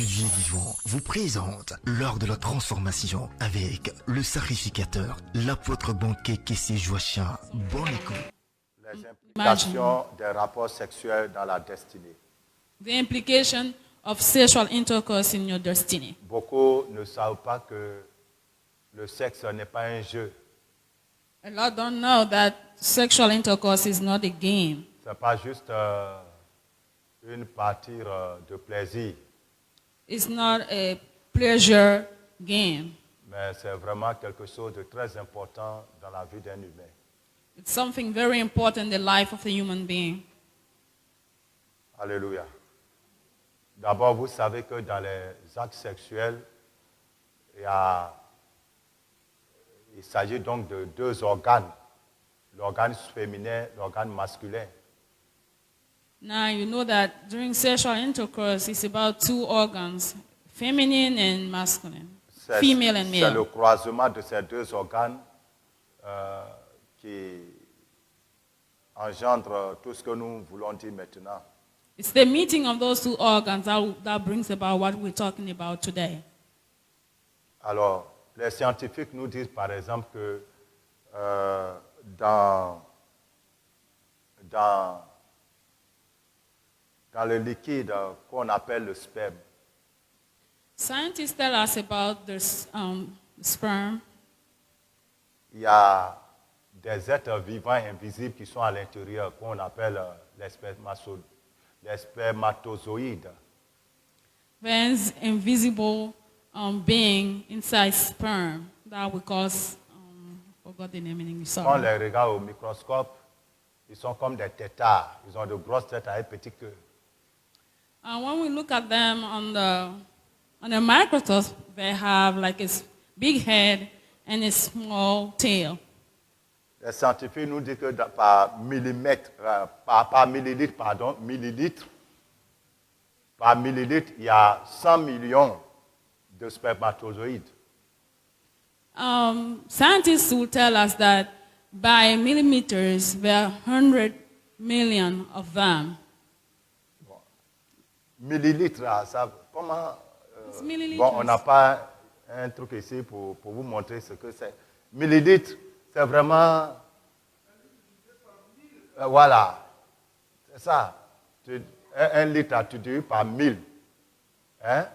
du Dieu vivant vous présente lors de la transformation avec le sacrificateur, l'apôtre banquet Kessé Joachim. Bonne écoute. Les implications des rapports sexuels dans la destinée. The implication of sexual intercourse in your destiny. Beaucoup ne savent pas que le sexe n'est pas un jeu. A lot don't know that sexual intercourse is not a game. Ce n'est pas juste une partie de plaisir, It's not a pleasure game. mais c'est vraiment quelque chose de très important dans la vie d'un humain. It's something very important in the life of a human being. Alléluia. D'abord, vous savez que dans les actes sexuels, il s'agit donc de deux organes, l'organe féminin, l'organe masculin. Now you know that during sexual intercourse, it's about two organs, feminine and masculine, female and C'est male. le croisement de ces deux organes qui engendre tout ce que nous voulons dire maintenant. It's the meeting of those two organs that brings about what we're talking about today. Alors, les scientifiques nous disent par exemple que dans le liquide qu'on appelle le sperme, Scientists tell us about the sperm. il y a des êtres vivants invisibles qui sont à l'intérieur, qu'on appelle les spermatozoïdes. There's invisible being inside sperm that we call, forgot the name in English. Quand on Sorry. les regarde au microscope, ils sont comme des têtards. Ils ont de grosses têtes avec petit queue. When we look at them on a microscope, they have like a big head and a small tail. Les scientifiques nous disent que par millilitre, par millilitre, il y a 100 millions de spermatozoïdes. Scientists will tell us that by millimeters, there are 100 million of them. Millilitres, ça, comment... It's milliliters. Bon, on n'a pas un truc ici pour vous montrer ce que c'est. Millilitres, c'est vraiment... voilà, c'est ça. Un litre, tu divises par 1000. Hein?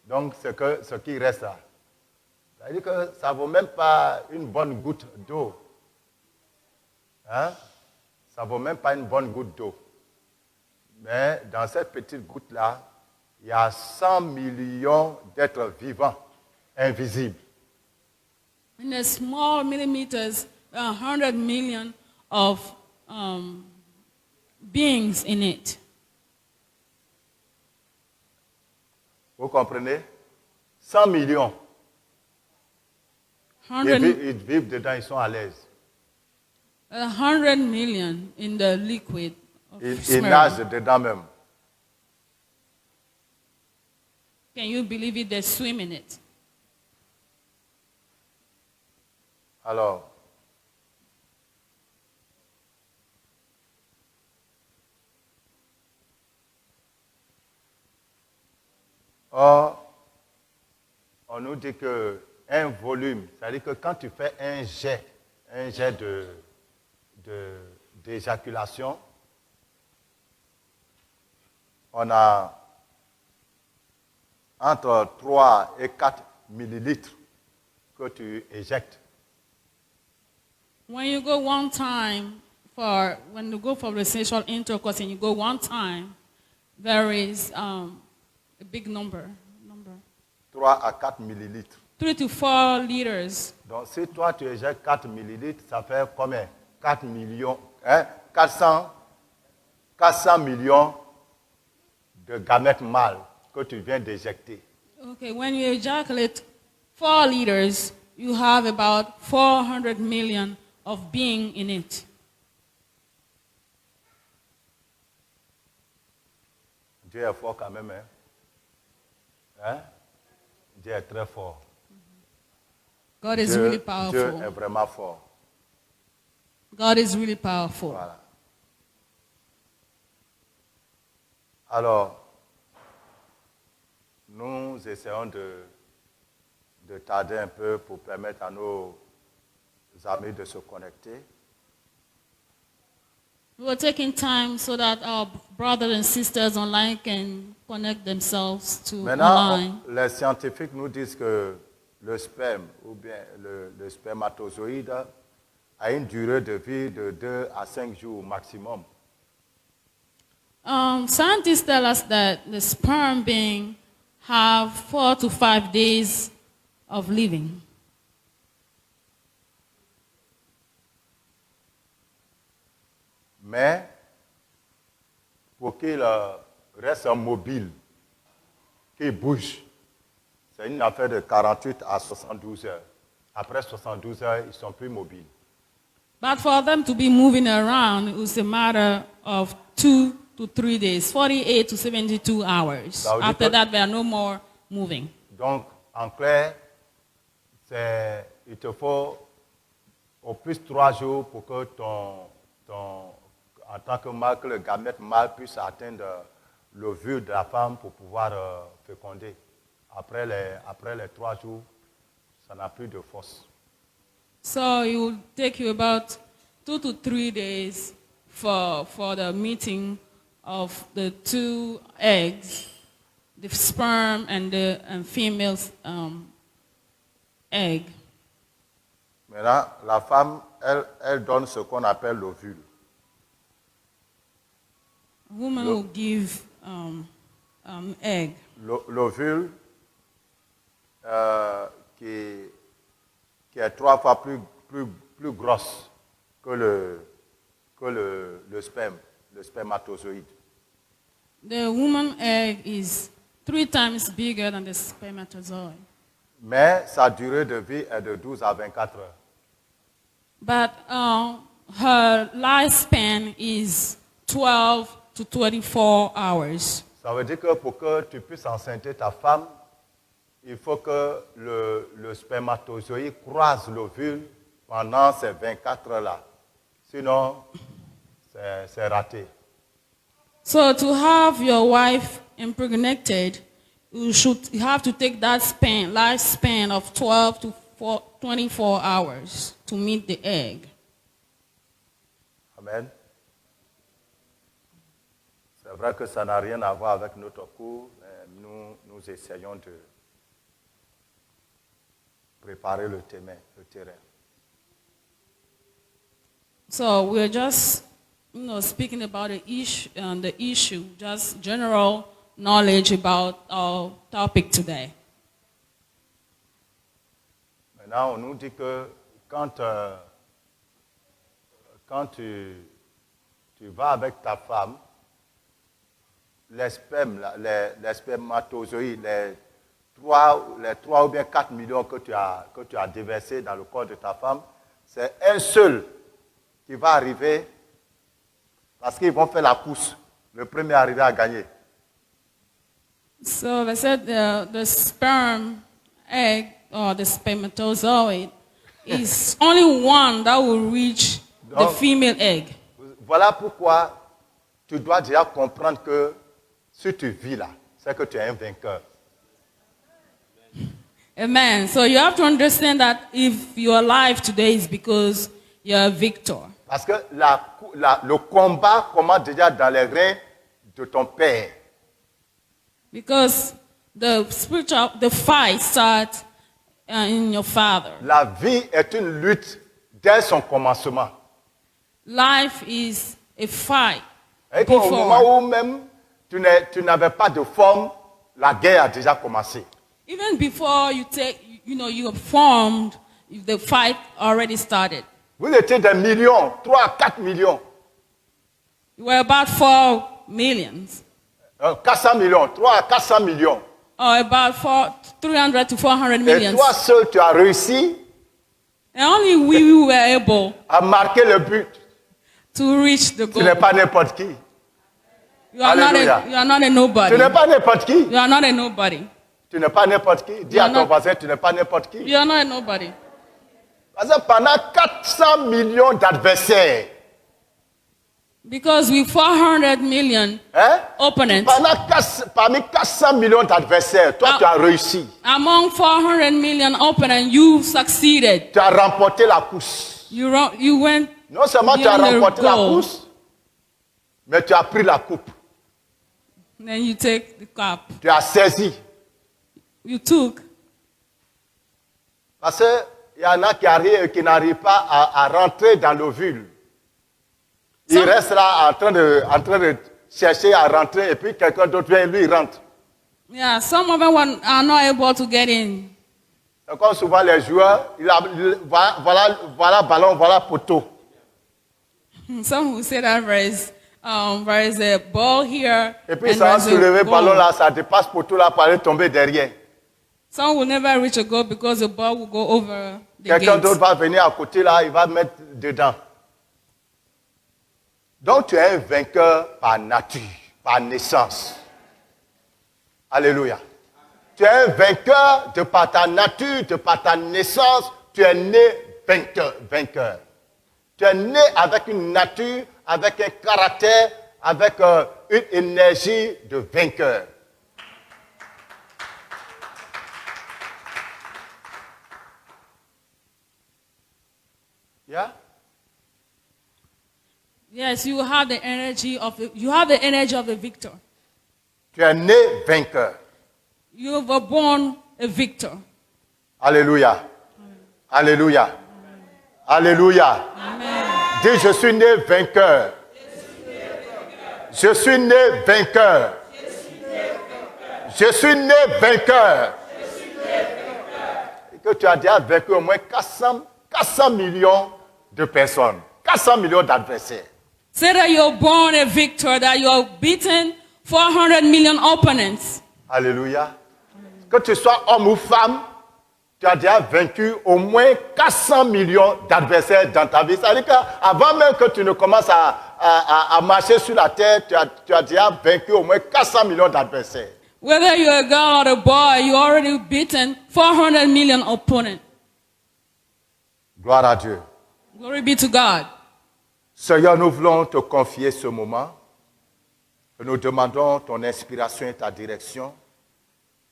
Donc, ce qui reste là. C'est-à-dire que ça ne vaut même pas une bonne goutte d'eau. Hein? Ça ne vaut même pas une bonne goutte d'eau. Mais dans cette petite goutte-là, il y a 100 millions d'êtres vivants, invisibles. In the small millimeters, there are 100 million of beings in it. Vous comprenez? 100 millions. 100, Ils vivent dedans, ils sont à l'aise. 100 million in the liquid of Ils sperm. nagent dedans même. Can you believe it? They swim in it. Alors, on nous dit qu'un volume, c'est-à-dire que quand tu fais un jet d'éjaculation, on a entre 3 et 4 millilitres que tu éjectes. When you go for the sexual intercourse and you go one time, there is a big number. 3 à 4 millilitres. 3 to 4 liters. Donc, si toi, tu éjectes 4 millilitres, ça fait combien? 4 millions, hein? 400 millions de gamètes mâles que tu viens d'éjecter. Okay, when you ejaculate 4 liters, you have about 400 million of being in it. Dieu est fort quand même, hein? Hein? Dieu est très fort. God is Dieu, really Dieu powerful. est vraiment fort. God is really powerful. Voilà. Alors, nous essayons de tarder un peu pour permettre à nos amis de se connecter. We were taking time so that our brothers and sisters online can connect themselves to Maintenant, online. les scientifiques nous disent que le sperme ou bien le spermatozoïde a une durée de vie de 2 à 5 jours maximum. Scientists tell us that the sperm being have 4 to 5 days of living. Mais pour qu'il reste mobile, qu'il bouge, c'est une affaire de 48 à 72 heures. Après 72 heures, ils ne sont plus mobiles. But for them to be moving around, it's a matter of 2 to 3 days, 48 to 72 hours. Ça veut dire After que- that, they are no more moving. Donc, en clair, il te faut au plus 3 jours pour que en tant que mâle, que le gamète mâle puisse atteindre l'ovule de la femme pour pouvoir féconder. Après les 3 jours, ça n'a plus de force. So it will take you about 2 to 3 days for the meeting of the 2 eggs, the sperm and the female's egg. Maintenant, la femme, elle donne ce qu'on appelle l'ovule. A woman will give egg. L'ovule qui est 3 fois plus grosse que le sperme, le spermatozoïde. The woman egg is 3 times bigger than the spermatozoid. Mais sa durée de vie est de 12 à 24 heures. But her lifespan is 12 to 24 hours. Ça veut dire que pour que tu puisses enceinter ta femme, il faut que le spermatozoïde croise l'ovule pendant ces 24 heures-là. Sinon, c'est raté. So to have your wife impregnated, you have to take that lifespan of 12 to 24 hours to meet the egg. Amen. C'est vrai que ça n'a rien à voir avec notre cours, mais nous essayons de préparer le terrain. So we're just, speaking about the issue, just general knowledge about our topic today. Maintenant, on nous dit que quand tu vas avec ta femme, les spermatozoïdes, les 3 ou bien 4 millions que tu as déversés dans le corps de ta femme, c'est un seul qui va arriver parce qu'ils vont faire la course. Le premier arrivé à gagner. So they said the sperm egg or the spermatozoid is only one that will reach the Donc, female egg. Voilà pourquoi tu dois déjà comprendre que si tu vis là, c'est que tu es un vainqueur. Amen. So you have to understand that if you are alive today is because you're a victor. Parce que le combat commence déjà dans les reins de ton père. Because the fight starts in your father. La vie est une lutte dès son commencement. Life is a fight. Et au moment où même tu n'avais pas de forme, la guerre a déjà commencé. Even before you are formed, the fight already started. Vous étiez des millions, 3 à 4 millions. You were about 4 millions. 400 millions, 3 à 400 millions. Or about 300 to 400 Et millions. toi seul, tu as réussi And only we were able à marquer le but. to reach the Tu goal. n'es pas n'importe qui. You are not Alléluia. a Tu nobody. n'es pas n'importe qui. You are not a nobody. Tu n'es pas n'importe qui. Dis You à are ton not- voisin, tu n'es pas n'importe qui. You are not a nobody. Parce que pendant 400 millions d'adversaires, Because with 400 million Hein? opponents, Parmi 400 millions d'adversaires, toi, tu as réussi. among 400 million opponents, you succeeded. Tu as remporté la course. You went Non seulement tu as beyond the remporté la goal. course, mais tu as pris la coupe. Then you take the cup. Tu as saisi. You took. Parce qu'il y en a qui n'arrivent pas à rentrer dans l'ovule. Ils Ça- restent là en train de chercher à rentrer et puis quelqu'un d'autre vient et lui il rentre. Yeah, some of them are not able to get in. C'est comme souvent les joueurs, voilà ballon, voilà poteau. Some will say that there is a ball here Et puis and ça va there's a soulever le ballon goal. là, ça dépasse poteau là pour aller tomber derrière. Some will never reach a goal because the ball will go over the Quelqu'un gate. d'autre va venir à côté là, il va mettre dedans. Donc tu es un vainqueur par nature, par naissance. Alléluia. Tu es un vainqueur de par ta nature, de par ta naissance. Tu es né vainqueur. Tu es né avec une nature, avec un caractère, avec une énergie de vainqueur. Yeah? Yes, you have the energy of the victor. Tu es né vainqueur. You were born a victor. Alléluia. Alléluia. Alléluia. Dis, je suis né vainqueur. Je suis né vainqueur. Je suis né vainqueur. Et que tu as déjà vaincu au moins 400 millions de personnes. 400 millions d'adversaires. Say that you're born a victor, that you're beaten 400 million opponents. Alléluia. Que tu sois homme ou femme, tu as déjà vaincu au moins 400 millions d'adversaires dans ta vie. C'est-à-dire qu'avant même que tu ne commences à marcher sur la terre, tu as déjà vaincu au moins 400 millions d'adversaires. Whether you're a girl or a boy, you already beaten 400 million opponents. Gloire à Dieu. Glory be to God. Seigneur, nous voulons te confier ce moment. Nous demandons ton inspiration et ta direction.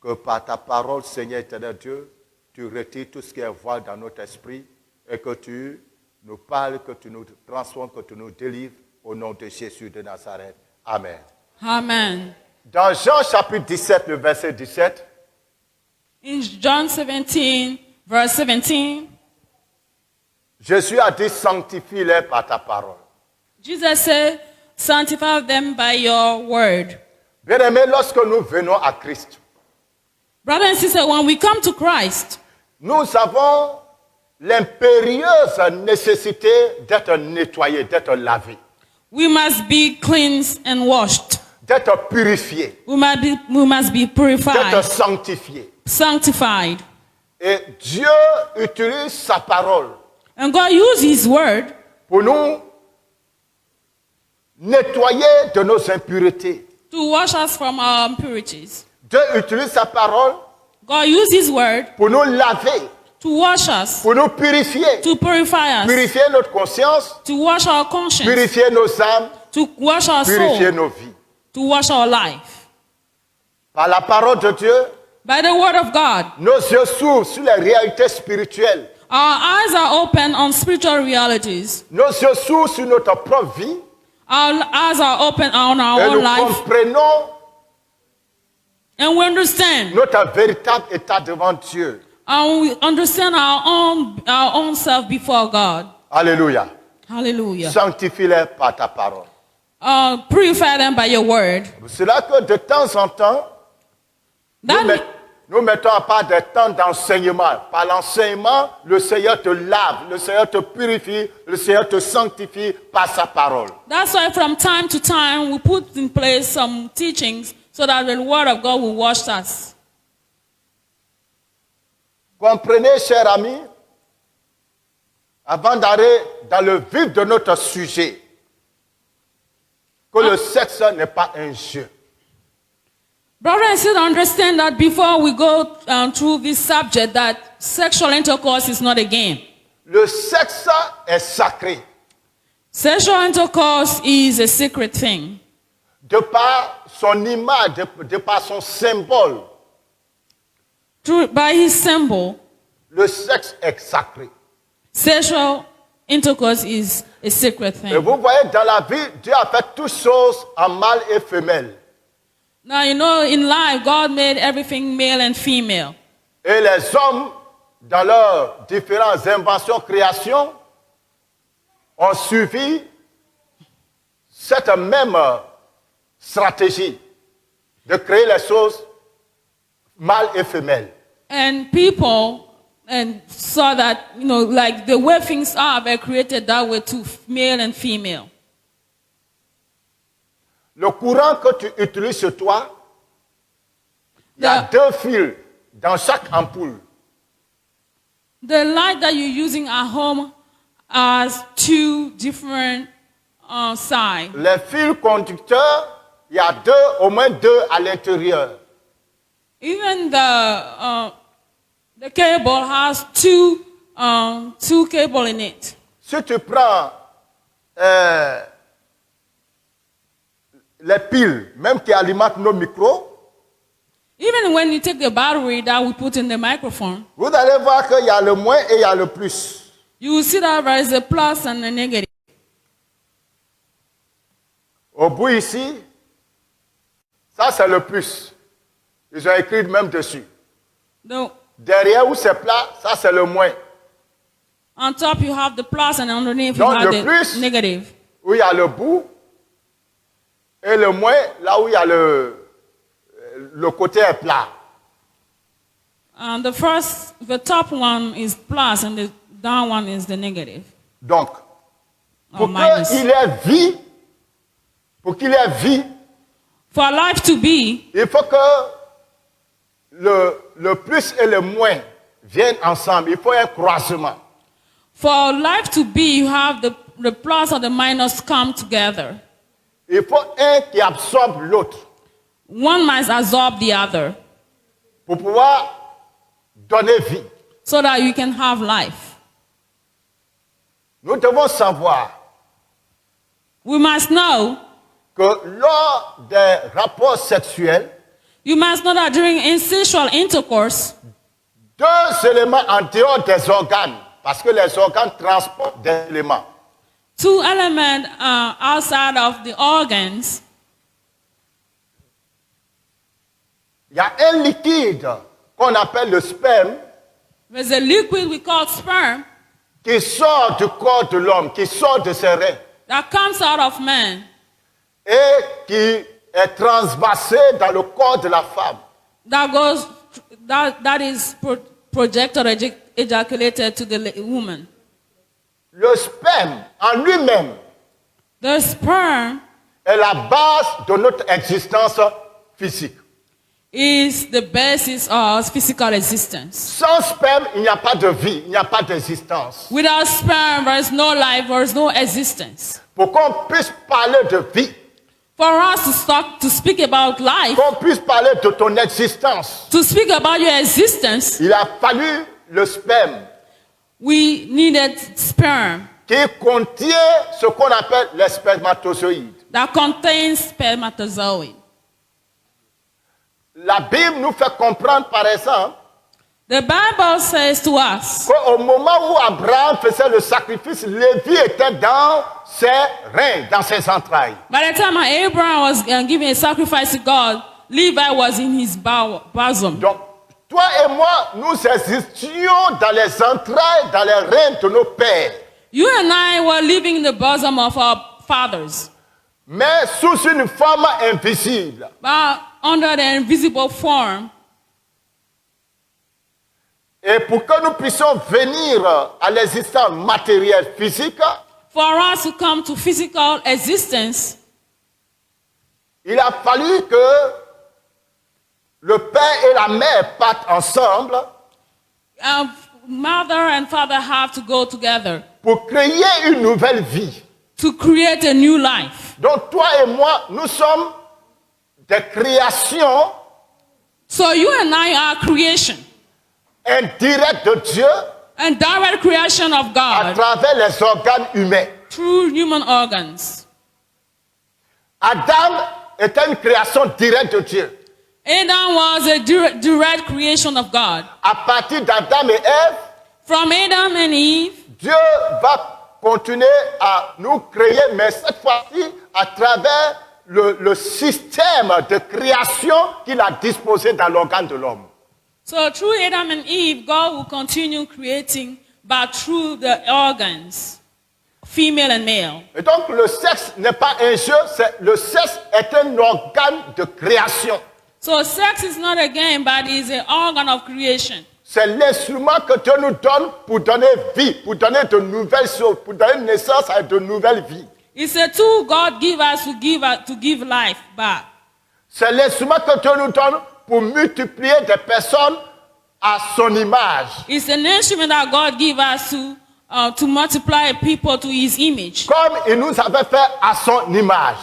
Que par ta parole, Seigneur éternel Dieu, tu retires tout ce qui est voile dans notre esprit et que tu nous parles, que tu nous transformes, que tu nous délivres au nom de Jésus de Nazareth. Amen. Amen. Dans Jean chapitre 17, le verset 17, In John 17, verse 17, Jésus a dit sanctifie-les par ta parole. Jesus said, sanctify them by your word. Bien-aimés, lorsque nous venons à Christ, Brothers and sisters, when we come to Christ, nous avons l'impérieuse nécessité d'être nettoyés, d'être lavés, we must be cleansed and washed. d'être purifiés, We must be d'être purified, sanctifiés. sanctified. Et Dieu utilise sa parole And God used His word pour nous nettoyer de nos impuretés. to wash us from our impurities. Dieu utilise sa parole God used His word pour nous laver, to wash us, pour nous purifier. to purify us, Purifier notre conscience, to wash our conscience, purifier nos âmes, to wash our purifier soul, nos vies. to wash our life. Par la parole de Dieu, By the word of God, nos yeux s'ouvrent sur les réalités spirituelles. our eyes are open on spiritual realities. Nos yeux s'ouvrent sur notre propre vie Our eyes are open on our et own nous life. comprenons And we understand. notre véritable état devant Dieu. And we understand our own self before God. Alléluia. Hallelujah. Sanctifie-les par ta parole. Purify them by your word. C'est là que de temps en temps, That, nous mettons à part des temps d'enseignement. Par l'enseignement, le Seigneur te lave, le Seigneur te purifie, le Seigneur te sanctifie par sa parole. that's why from time to time we put in place some teachings so that the word of God will wash us. Comprenez, chers amis, avant d'aller dans le vif de notre sujet, que le sexe n'est pas un jeu. Brothers and sisters, understand that before we go through this subject, that sexual intercourse is not a game. Le sexe est sacré. Sexual intercourse is a secret thing. De par son image, de par son symbole, By his symbol, le sexe est sacré. sexual intercourse is a secret Et thing. vous voyez, dans la vie, Dieu a fait toutes choses en mâle et femelle. Now, you know, in life, God made everything male and female. Et les hommes, dans leurs différentes inventions, créations, ont suivi cette même stratégie de créer les choses mâles et femelles. And people saw that, you know, like the way things are, they're created that way too, male and female. Le courant que tu utilises sur toi, il y a deux fils dans chaque ampoule. The light that you're using at home has two different sides. Les fils conducteurs, il y a au moins deux à l'intérieur. Even the cable has two cable in it. Si tu prends les piles, même qui alimentent nos micros, Even when you take the battery that we put in the microphone, vous allez voir qu'il y a le moins et il y a le plus. you will see that there is a plus and a negative. Au bout ici, ça c'est le plus. Ils ont écrit même dessus. The, Derrière où c'est plat, ça c'est le moins. on top you have the plus and underneath you Donc, have le the plus- negative. Où il y a le bout et le moins, là où il y a le côté est plat. And the top one is plus and the down one is the negative. Donc, Or pour minus. qu'il ait vie, For life to be, il faut que le plus et le moins viennent ensemble. Il faut un croisement. for life to be, you have the plus and the minus come together. Il faut un qui absorbe l'autre One must absorb the other pour pouvoir donner vie. so that you can have life. Nous devons savoir We must know, que lors des rapports sexuels, you must know that during sexual intercourse, deux éléments en dehors des organes, parce que les organes transportent des éléments. two elements outside of the organs, Il y a un liquide qu'on appelle le sperme there's a liquid we call sperm qui sort du corps de l'homme, qui sort de ses reins that comes out of man et qui est transvasé dans le corps de la femme. that is projected or ejaculated to the woman. Le sperme en lui-même The sperm est la base de notre existence physique. is the basis of physical existence. Sans sperme, il n'y a pas de vie, il n'y a pas d'existence. Without sperm, there is no life, there is no existence. Pour qu'on puisse parler de vie, For us to speak about life, qu'on puisse parler de ton existence, to speak about your existence, il a fallu le sperme we needed sperm qui contient ce qu'on appelle les spermatozoïdes. that contains spermatozoid. La Bible nous fait comprendre, par exemple, The Bible says to us qu'au moment où Abraham faisait le sacrifice, Lévi était dans ses reins, dans ses entrailles. by the time Abraham was giving a sacrifice to God, Levi was in his bosom. Donc, toi et moi, nous existions dans les entrailles, dans les reins de nos pères, You and I were living in the bosom of our fathers, mais sous une forme invisible. but under the invisible form. Et pour que nous puissions venir à l'existence matérielle physique, For us to come to physical existence, il a fallu que le père et la mère partent ensemble mother and father have to go together pour créer une nouvelle vie. to create a new life. Donc toi et moi, nous sommes des créations So you and I are creation, indirectes de Dieu and direct creation of à God travers les organes humains. through human organs. Adam était une création directe de Dieu. Adam was a direct creation of God. À partir d'Adam et Ève, From Adam and Eve, Dieu va continuer à nous créer, mais cette fois-ci à travers le système de création qu'il a disposé dans l'organe de l'homme. so through Adam and Eve, God will continue creating, but through the organs, female and male. Et donc le sexe n'est pas un jeu, le sexe est un organe de création. So sex is not a game, but is an organ of creation. C'est l'instrument que Dieu nous donne pour donner vie, pour donner de nouvelles choses, pour donner naissance à de nouvelles vies. It's a tool God give us to give life back. C'est l'instrument que Dieu nous donne pour multiplier des personnes à son image. It's an instrument that God give us to multiply people to His image, Comme il nous avait fait à son image.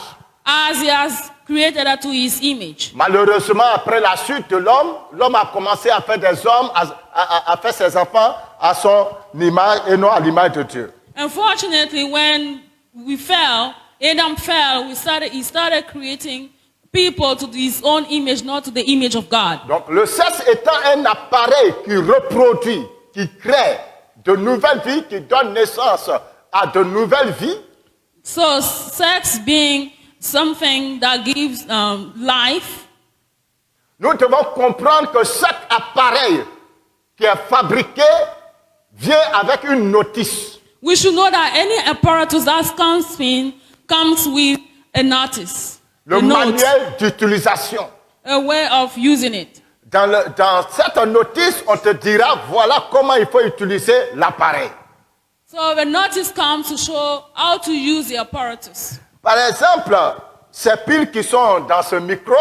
as He has created us to His image. Malheureusement, après la chute de l'homme, l'homme a commencé à faire des hommes, à faire ses enfants à son image et non à l'image de Dieu. Unfortunately, when we fell, Adam fell. He started creating people to his own image, not to the image of God. Donc le sexe étant un appareil qui reproduit, qui crée de nouvelles vies, qui donne naissance à de nouvelles vies, So sex being something that gives life, nous devons comprendre que chaque appareil qui est fabriqué vient avec une notice. we should know that any apparatus that comes with a notice, Le a note, manuel d'utilisation. a way of using it. Dans cette notice, on te dira voilà comment il faut utiliser l'appareil. So the notice comes to show how to use the apparatus. Par exemple, ces piles qui sont dans ce micro,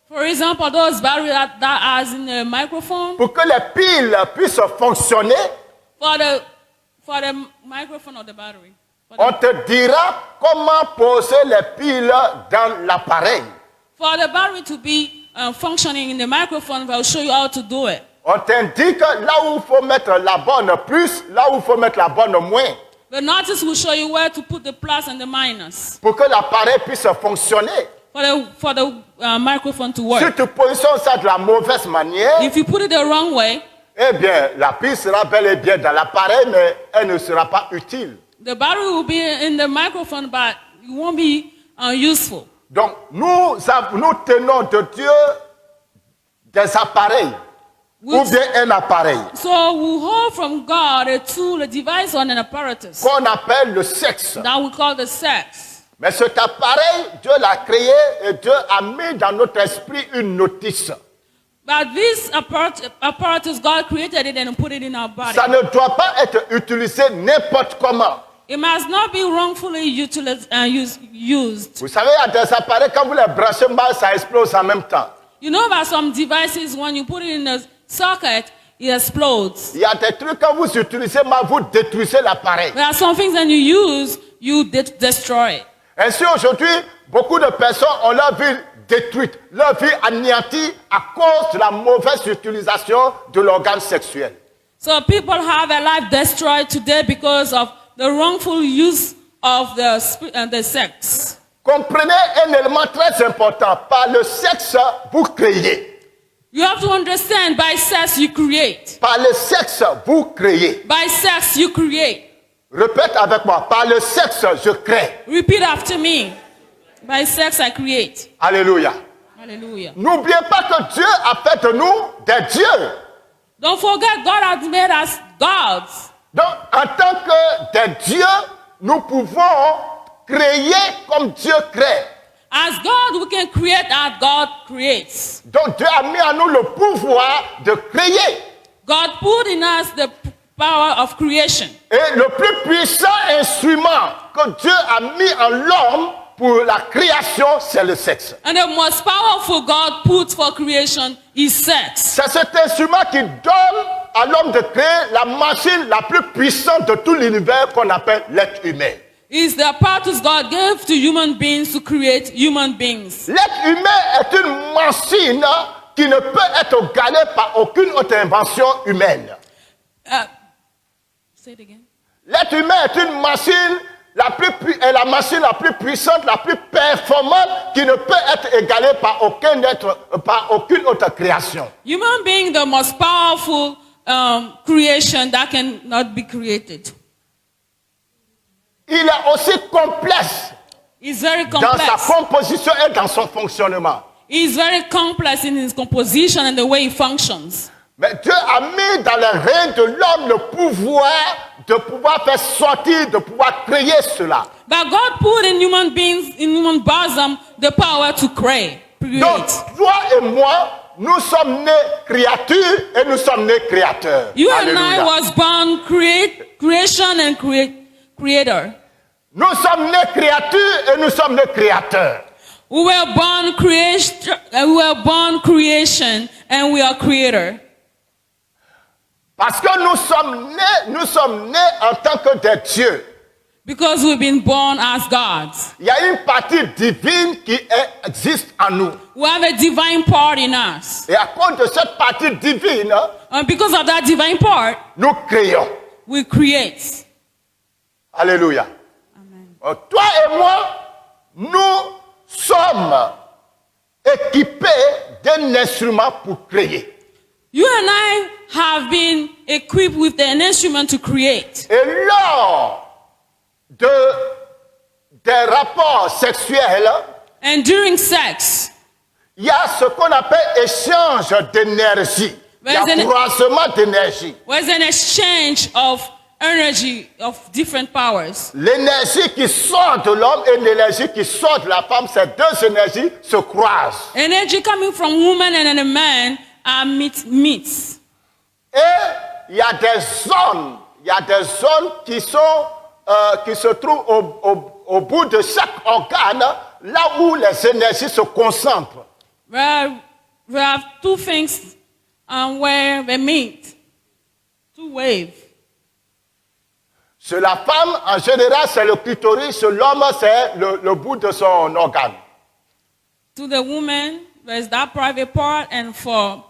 For example, those batteries that are in the microphone, pour que les piles puissent fonctionner, for the microphone or the battery. on te dira comment poser les piles dans l'appareil. For the battery to be functioning in the microphone, I'll show you how to do it. On t'indique là où il faut mettre la bonne plus, là où il faut mettre la bonne moins, The notice will show you where to put the plus and the minus pour que l'appareil puisse fonctionner. for the microphone to Si work. tu positionnes ça de la mauvaise manière, If you put it the wrong way, eh bien, la pile sera bel et bien dans l'appareil, mais elle ne sera pas utile. the battery will be in the microphone, but it won't be useful. Donc, nous tenons de Dieu des appareils, ou Which- bien un appareil, So we hold from God a tool, a device, or an apparatus qu'on appelle le sexe. that we call the sex. Mais cet appareil, Dieu l'a créé et Dieu a mis dans notre esprit une notice. But this apparatus, God created it and put it in our body. Ça ne doit pas être utilisé n'importe comment. It must not be wrongfully used. Vous savez, il y a des appareils, quand vous les branchez mal, ça explose en même temps. You know about some devices, when you put it in a socket, it explodes. Il y a des trucs, quand vous utilisez mal, vous détruisez l'appareil. There are some things that you use, you destroy it. Ainsi, aujourd'hui, beaucoup de personnes ont leur vie détruite, leur vie anéantie à cause de la mauvaise utilisation de l'organe sexuel. So people have their life destroyed today because of the wrongful use of the sex. Comprenez un élément très important. Par le sexe, vous créez. You have to understand, by sex you create. Par le sexe, vous créez. By sex you create. Répète avec moi. Par le sexe, je crée. Repeat after me. By sex I create. Alléluia. Hallelujah. N'oubliez pas que Dieu a fait de nous des dieux. Don't forget, God has made us gods. Donc, en tant que des dieux, nous pouvons créer comme Dieu crée. As God, we can create as God creates. Donc, Dieu a mis en nous le pouvoir de créer. God put in us the power of creation. Et le plus puissant instrument que Dieu a mis en l'homme pour la création, c'est le sexe. And the most powerful God put for creation is sex. C'est cet instrument qui donne à l'homme de créer la machine la plus puissante de tout l'univers qu'on appelle l'être humain. Is the apparatus God gave to human beings to create human beings. L'être humain est une machine qui ne peut être égalée par aucune autre invention humaine. Say it again. L'être humain est une machine est la machine la plus puissante, la plus performante, qui ne peut être égalée par aucune autre création. Human being, the most powerful creation that cannot be created. Il est aussi complexe It's very dans sa complex. composition et dans son fonctionnement. He's very complex in his composition and the way he functions. Mais Dieu a mis dans le règne de l'homme le pouvoir de pouvoir faire sortir, de pouvoir créer cela. But God put in human beings, in human bosom, the power to create. Donc, toi et moi, nous sommes nés créatures et nous sommes nés créateurs. You and I Alléluia. was born creation and creator. Nous sommes nés créatures et nous sommes nés créateurs. We were born creation and we are creator. Parce que nous sommes nés en tant que des dieux. Because we've been born as gods. Il y a une partie divine qui existe en nous. We have a divine part in us. Et à cause de cette partie divine, And because of that divine part, nous créons. we create. Alléluia. Amen. Toi et moi, nous sommes équipés d'un instrument pour créer. You and I have been equipped with an instrument to create. Et lors des rapports sexuels, And during sex, il y a ce qu'on appelle échange d'énergie. Il y a There's an- croisement d'énergie. there's an exchange of energy of different powers. L'énergie qui sort de l'homme et l'énergie qui sort de la femme, ces deux énergies se croisent. Energy coming from woman and a man meets. Et il y a des zones qui se trouvent au bout de chaque organe, là où les énergies se concentrent. We have two things where they meet. Two waves. Chez la femme, en général, c'est le clitoris. Chez l'homme, c'est le bout de son organe. To the woman, there's that private part, and from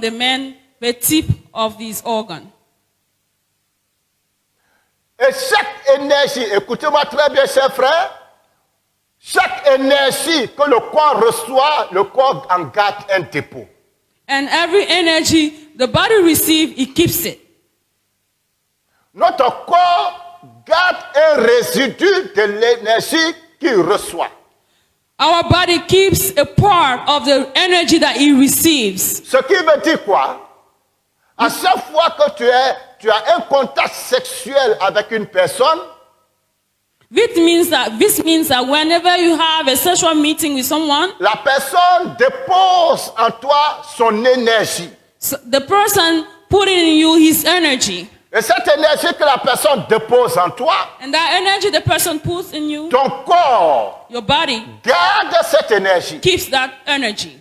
the man, the tip of this organ. Et chaque énergie, écoutez-moi très bien, chers frères, chaque énergie que le corps reçoit, le corps en garde un dépôt. And every energy the body receives, it keeps it. Notre corps garde un résidu de l'énergie qu'il reçoit. Our body keeps a part of the energy that it receives. Ce qui veut dire quoi? À chaque fois que tu as un contact sexuel avec une personne, This means that whenever you have a sexual meeting with someone, la personne dépose en toi son énergie. so the person put in you his energy. Et cette énergie que la personne dépose en toi, And that energy the person puts in you, ton corps your body garde cette énergie. keeps that energy.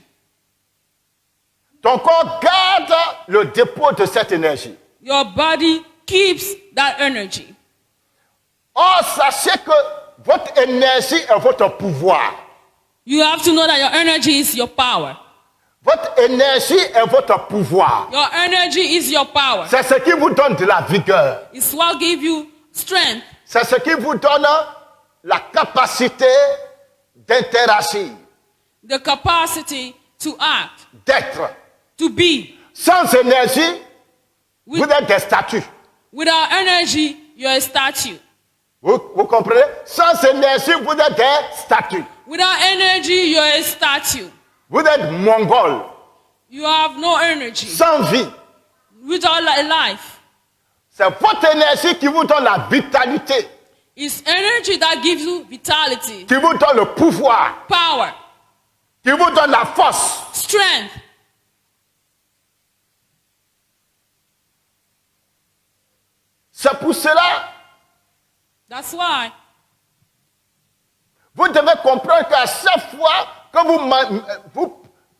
Ton corps garde le dépôt de cette énergie. Your body keeps that energy. Or, sachez que votre énergie est votre pouvoir. You have to know that your energy is your power. Votre énergie est votre pouvoir. Your energy is your power. C'est ce qui vous donne de la vigueur. It's what gives you strength. C'est ce qui vous donne la capacité d'interagir, The capacity to act, d'être. to be. Sans énergie, With- vous êtes des statues. Without energy, you're a statue. Vous comprenez? Sans énergie, vous êtes des statues. Without energy, you're a statue. Vous êtes mongols, You have no energy. sans vie. Without life. C'est votre énergie qui vous donne la vitalité, It's energy that gives you vitality, qui vous donne le pouvoir, power, qui vous donne la force. strength. C'est pour cela, That's why vous devez comprendre qu'à chaque fois que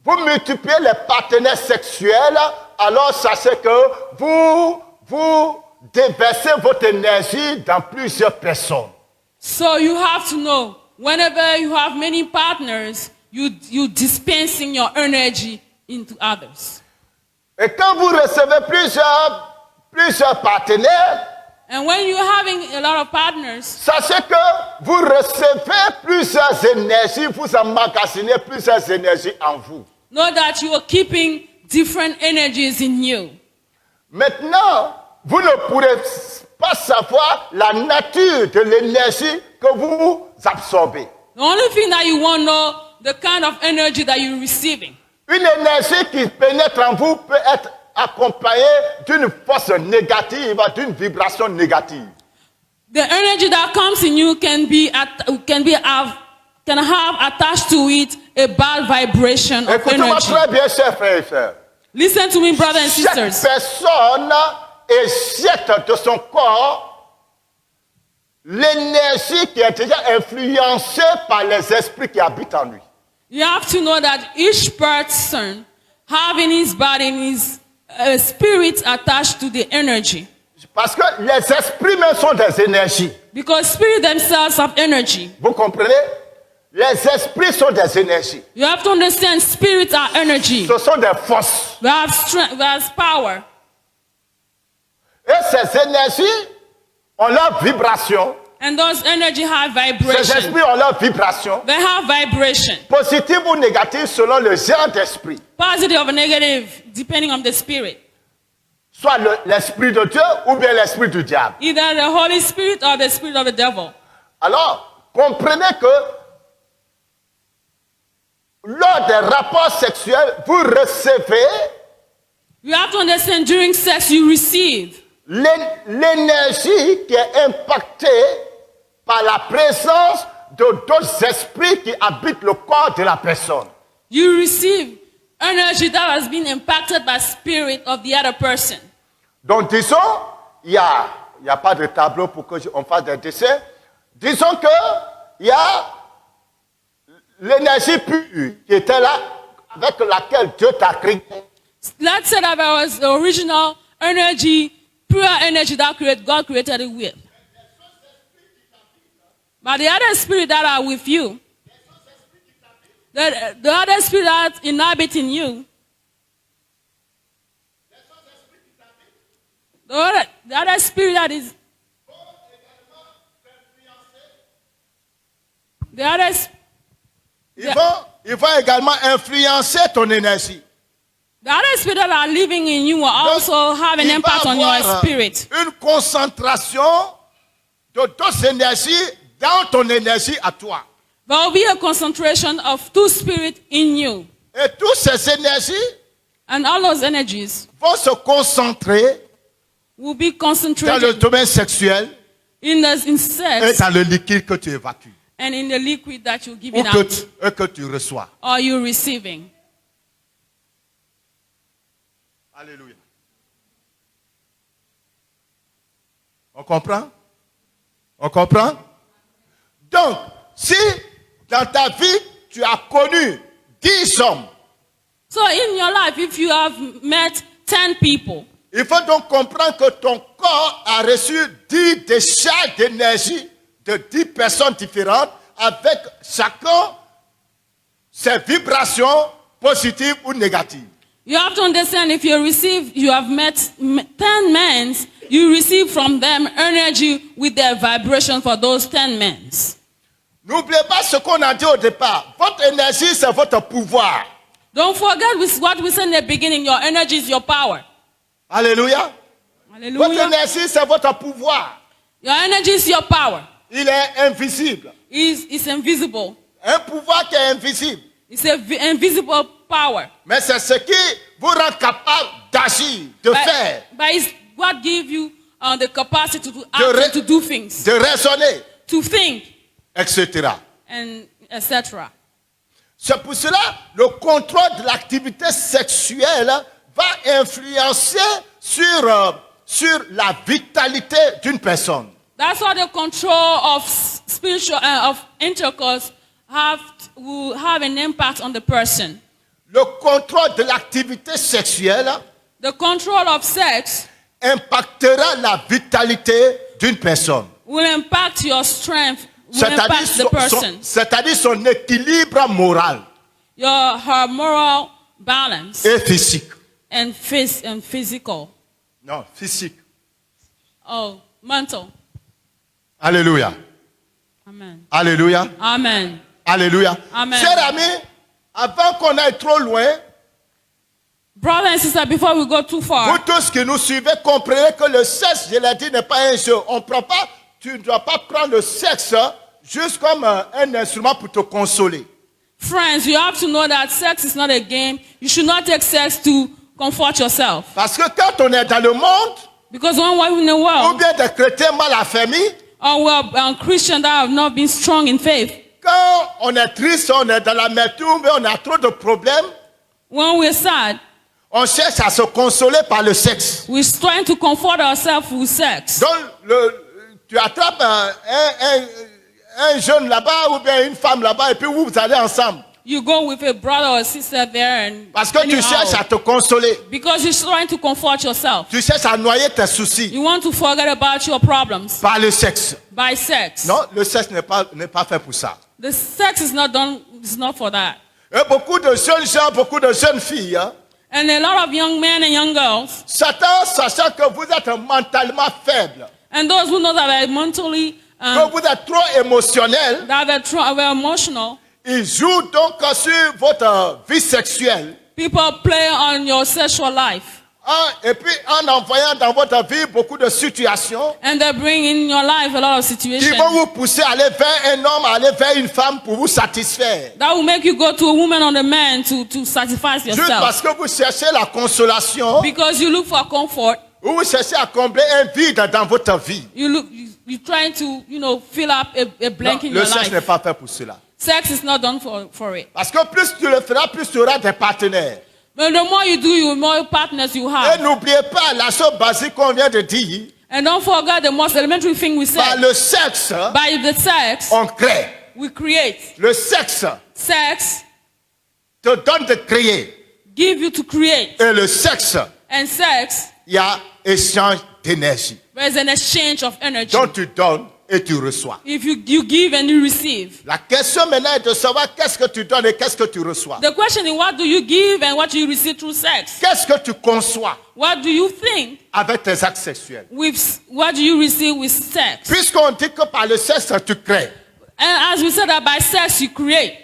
vous multipliez les partenaires sexuels, alors sachez que vous déversez votre énergie dans plusieurs personnes. So you have to know, whenever you have many partners, you dispensing your energy into others. Et quand vous recevez plusieurs partenaires, And when you're having a lot of partners, sachez que vous recevez plusieurs énergies, vous emmagasinez plusieurs énergies en vous. know that you are keeping different energies in you. Maintenant, vous ne pourrez pas savoir la nature de l'énergie que vous absorbez. The only thing that you won't know, the kind of energy that you're receiving. Une énergie qui pénètre en vous peut être accompagnée d'une force négative, d'une vibration négative. The energy that comes in you can have attached to it a bad vibration of Écoutez-moi energy. très bien, chers frères et sœurs. Listen to me, brothers and Chaque sisters. personne éjecte de son corps l'énergie qui est déjà influencée par les esprits qui habitent en lui. You have to know that each person having his body, his spirit attached to the energy. Parce que les esprits même sont des énergies. Because spirits themselves have energy. Vous comprenez? Les esprits sont des énergies. You have to understand spirits are energy. Ce sont des forces. We have strength, we have power. Et ces énergies ont leur vibration. And those energy have Ces vibration. esprits ont leur vibration. They have vibration. Positive ou négative selon le genre d'esprit. Positive or negative, depending on the spirit. Soit l'esprit de Dieu ou bien l'esprit du diable. Either the Holy Spirit or the spirit of the devil. Alors, comprenez que lors des rapports sexuels, vous recevez You have to understand during sex you receive l'énergie qui est impactée par la présence de d'autres esprits qui habitent le corps de la personne. You receive energy that has been impacted by spirit of the other person. Donc, disons, il n'y a pas de tableau pour qu'on fasse des dessins. Disons qu'il y a l'énergie pure qui était là, avec laquelle Dieu t'a créé. Let's say that there was the original energy, pure energy that God created it with. But the other spirit that are with you, the other spirit that inhabit in you, the other spirit that is, the other, Ils vont également influencer ton énergie. the other spirit that are living in you will also have an Il va impact on your avoir spirit. une concentration de d'autres énergies dans ton énergie à toi. There will be a concentration of two spirits in you. Et toutes ces énergies And all those energies vont se concentrer will be dans le concentrated domaine sexuel in et sex dans le liquide que tu évacues and in the liquid that you're ou giving out que tu reçois. or you're receiving. Alléluia. On comprend? On comprend? Donc, si dans ta vie, tu as connu 10 hommes, So in your life, if you have met 10 people, il faut donc comprendre que ton corps a reçu 10 décharges d'énergie de 10 personnes différentes avec chacun ses vibrations positives ou négatives. you have to understand if you have met 10 men, you receive from them energy with their vibration for those 10 men. N'oubliez pas ce qu'on a dit au départ. Votre énergie, c'est votre pouvoir. Don't forget what we said in the beginning. Your energy is your power. Alléluia. Votre Hallelujah. énergie, c'est votre pouvoir. Your energy is your power. Il est invisible. It's invisible. Un pouvoir qui est invisible. It's an invisible power. Mais c'est ce qui vous rend capable d'agir, de faire, But it's what gives you the capacity to act re- and to do things, de raisonner, to think, etc. and etc. C'est pour cela le contrôle de l'activité sexuelle va influencer sur la vitalité d'une personne. That's why the control of spiritual of intercourse will have an impact on the person. Le contrôle de l'activité sexuelle The control of sex impactera la vitalité d'une personne. will impact your strength, will impact the person, C'est-à-dire son équilibre moral her moral balance et physique. and physical. Non, physique. Oh, Mantle. Alléluia. Amen. Alléluia. Amen. Alléluia. Amen. Chers amis, avant qu'on aille trop loin, Brothers and sisters, before we go too vous far, tous qui nous suivez, comprenez que le sexe, je l'ai dit, n'est pas un jeu. Tu ne dois pas prendre le sexe juste comme un instrument pour te consoler. friends, you have to know that sex is not a game. You should not take sex to comfort yourself. Parce que quand on est dans le monde, Because when we're in the ou world, bien des chrétiens mal affermis, or we're Christians that have not been strong in faith, quand on est triste, on est dans l'amertume, on a trop de problèmes, when we're sad, on cherche à se consoler par le sexe. we're trying to comfort ourselves with sex. Donc, tu attrapes un jeune là-bas ou bien une femme là-bas et puis vous allez ensemble. You go with a brother or sister there and Parce que tu anyhow, cherches à te consoler. because you're trying to comfort yourself. Tu cherches à noyer tes soucis You want to forget about your problems par le sexe. by sex. Non, le sexe n'est pas fait pour ça. The sex is not done, it's not for that. Et beaucoup de jeunes gens, beaucoup de jeunes filles, hein, And a lot of young men and young girls, Satan, sachant que vous êtes mentalement faible, and those who know that they're mentally, que vous êtes trop émotionnel, that they're emotional, il joue donc sur votre vie sexuelle. people play on your sexual life. Et puis en envoyant dans votre vie beaucoup de situations And they bring in your life a lot of qui situations vont vous pousser à aller vers un homme, à aller vers une femme pour vous satisfaire. that will make you go to a woman or a man to satisfy Juste yourself. parce que vous cherchez la consolation, Because you look for comfort, ou vous cherchez à combler un vide dans votre vie. you're trying to, fill up a blank Non, in le your sexe n'est life. pas fait pour cela. Sex is not done for it. Parce que plus tu le feras, plus tu auras des partenaires. But the more you do, the more partners you Et have. n'oubliez pas la chose basique qu'on vient de dire, And don't forget the most elementary thing we par said. le sexe, By the sex, on crée. we create. Le sexe Sex te donne de créer. give you to create. Et le sexe, And sex, il y a échange d'énergie. there's an exchange of energy. Donc tu donnes et tu reçois. If you give and you receive. La question maintenant est de savoir qu'est-ce que tu donnes et qu'est-ce que tu reçois. The question is, what do you give and what do you receive through sex? Qu'est-ce que tu conçois What do you think avec tes actes sexuels? with what do you receive with sex? Puisqu'on dit que par le sexe tu crées. And as we said that by sex you create.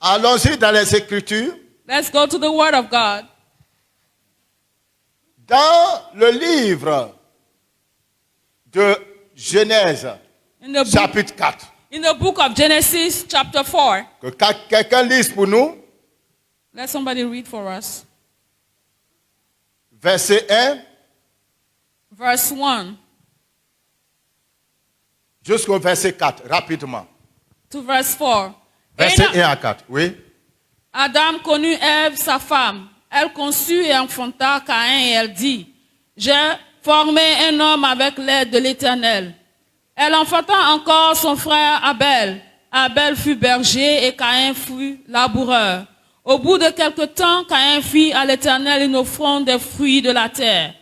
Allons-y dans les Écritures. Let's go to the Word of God. Dans le livre de Genèse, chapitre 4. In the book of Genesis, chapter 4. Que quelqu'un lise pour nous. Let somebody read for us. Verset 1 Verse 1 jusqu'au verset 4, rapidement. to verse 4. Verset 1 à 4, oui. Adam connut Ève, sa femme. Elle conçut et enfanta Caïn et elle dit, j'ai formé un homme avec l'aide de l'Éternel. Elle enfanta encore son frère Abel. Abel fut berger et Caïn fut laboureur. Au bout de quelque temps, Caïn fit à l'Éternel une offrande des fruits de la terre.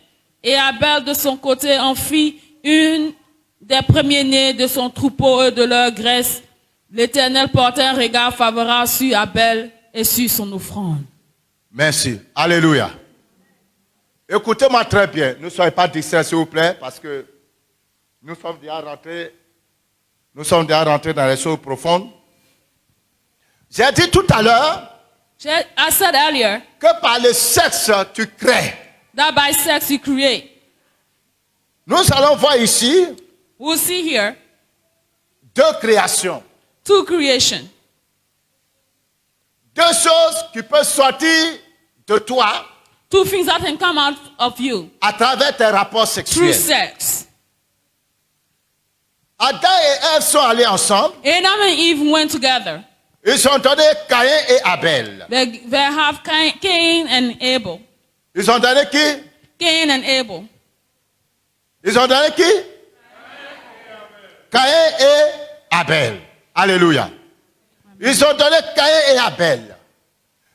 Et Abel de son côté en fit une des premiers-nés de son troupeau et de leur graisse. L'Éternel portait un regard favorable sur Abel et sur son offrande. Merci. Alléluia. Écoutez-moi très bien. Ne soyez pas distraits, s'il vous plaît, parce que nous sommes déjà rentrés dans les choses profondes. J'ai dit tout à l'heure I said earlier que par le sexe, tu crées. that by sex you create. Nous allons voir ici We'll see here 2 créations. 2 creation. 2 choses qui peuvent sortir de toi 2 things that can come out of you à travers tes rapports through sexuels. sex. Adam et Ève sont allés ensemble. Adam and Eve went together. Ils ont donné Caïn et Abel. They have Cain and Abel. Ils ont donné qui? Cain and Abel. Ils ont donné qui? Caïn et Abel. Alléluia. Ils ont donné Caïn et Abel.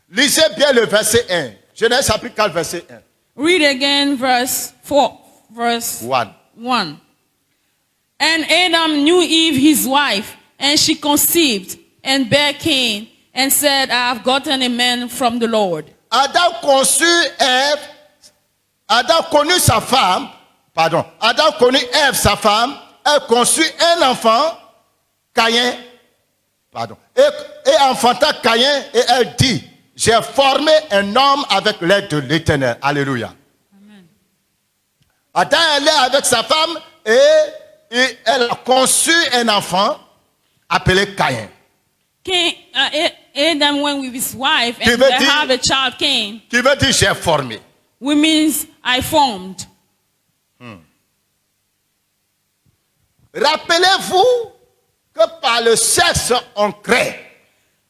Lisez bien le verset 1. Genèse chapitre 4, verset 1. Read again verse 4. Verse 1. And Adam knew Eve his wife, and she conceived and bare Cain, and said, I have gotten a man from the Lord. Adam conçut Ève. Adam connut sa femme Adam connut Ève, sa femme, elle conçut un enfant, Caïn, et enfanta Caïn, et elle dit, j'ai formé un homme avec l'aide de l'Éternel. Alléluia. Amen. Adam est avec sa femme, et elle a conçu un enfant appelé Caïn. Adam went with his wife Qui and veut they dire- have a child Cain, Qui veut dire j'ai formé. which means I formed. Rappelez-vous que par le sexe, on crée.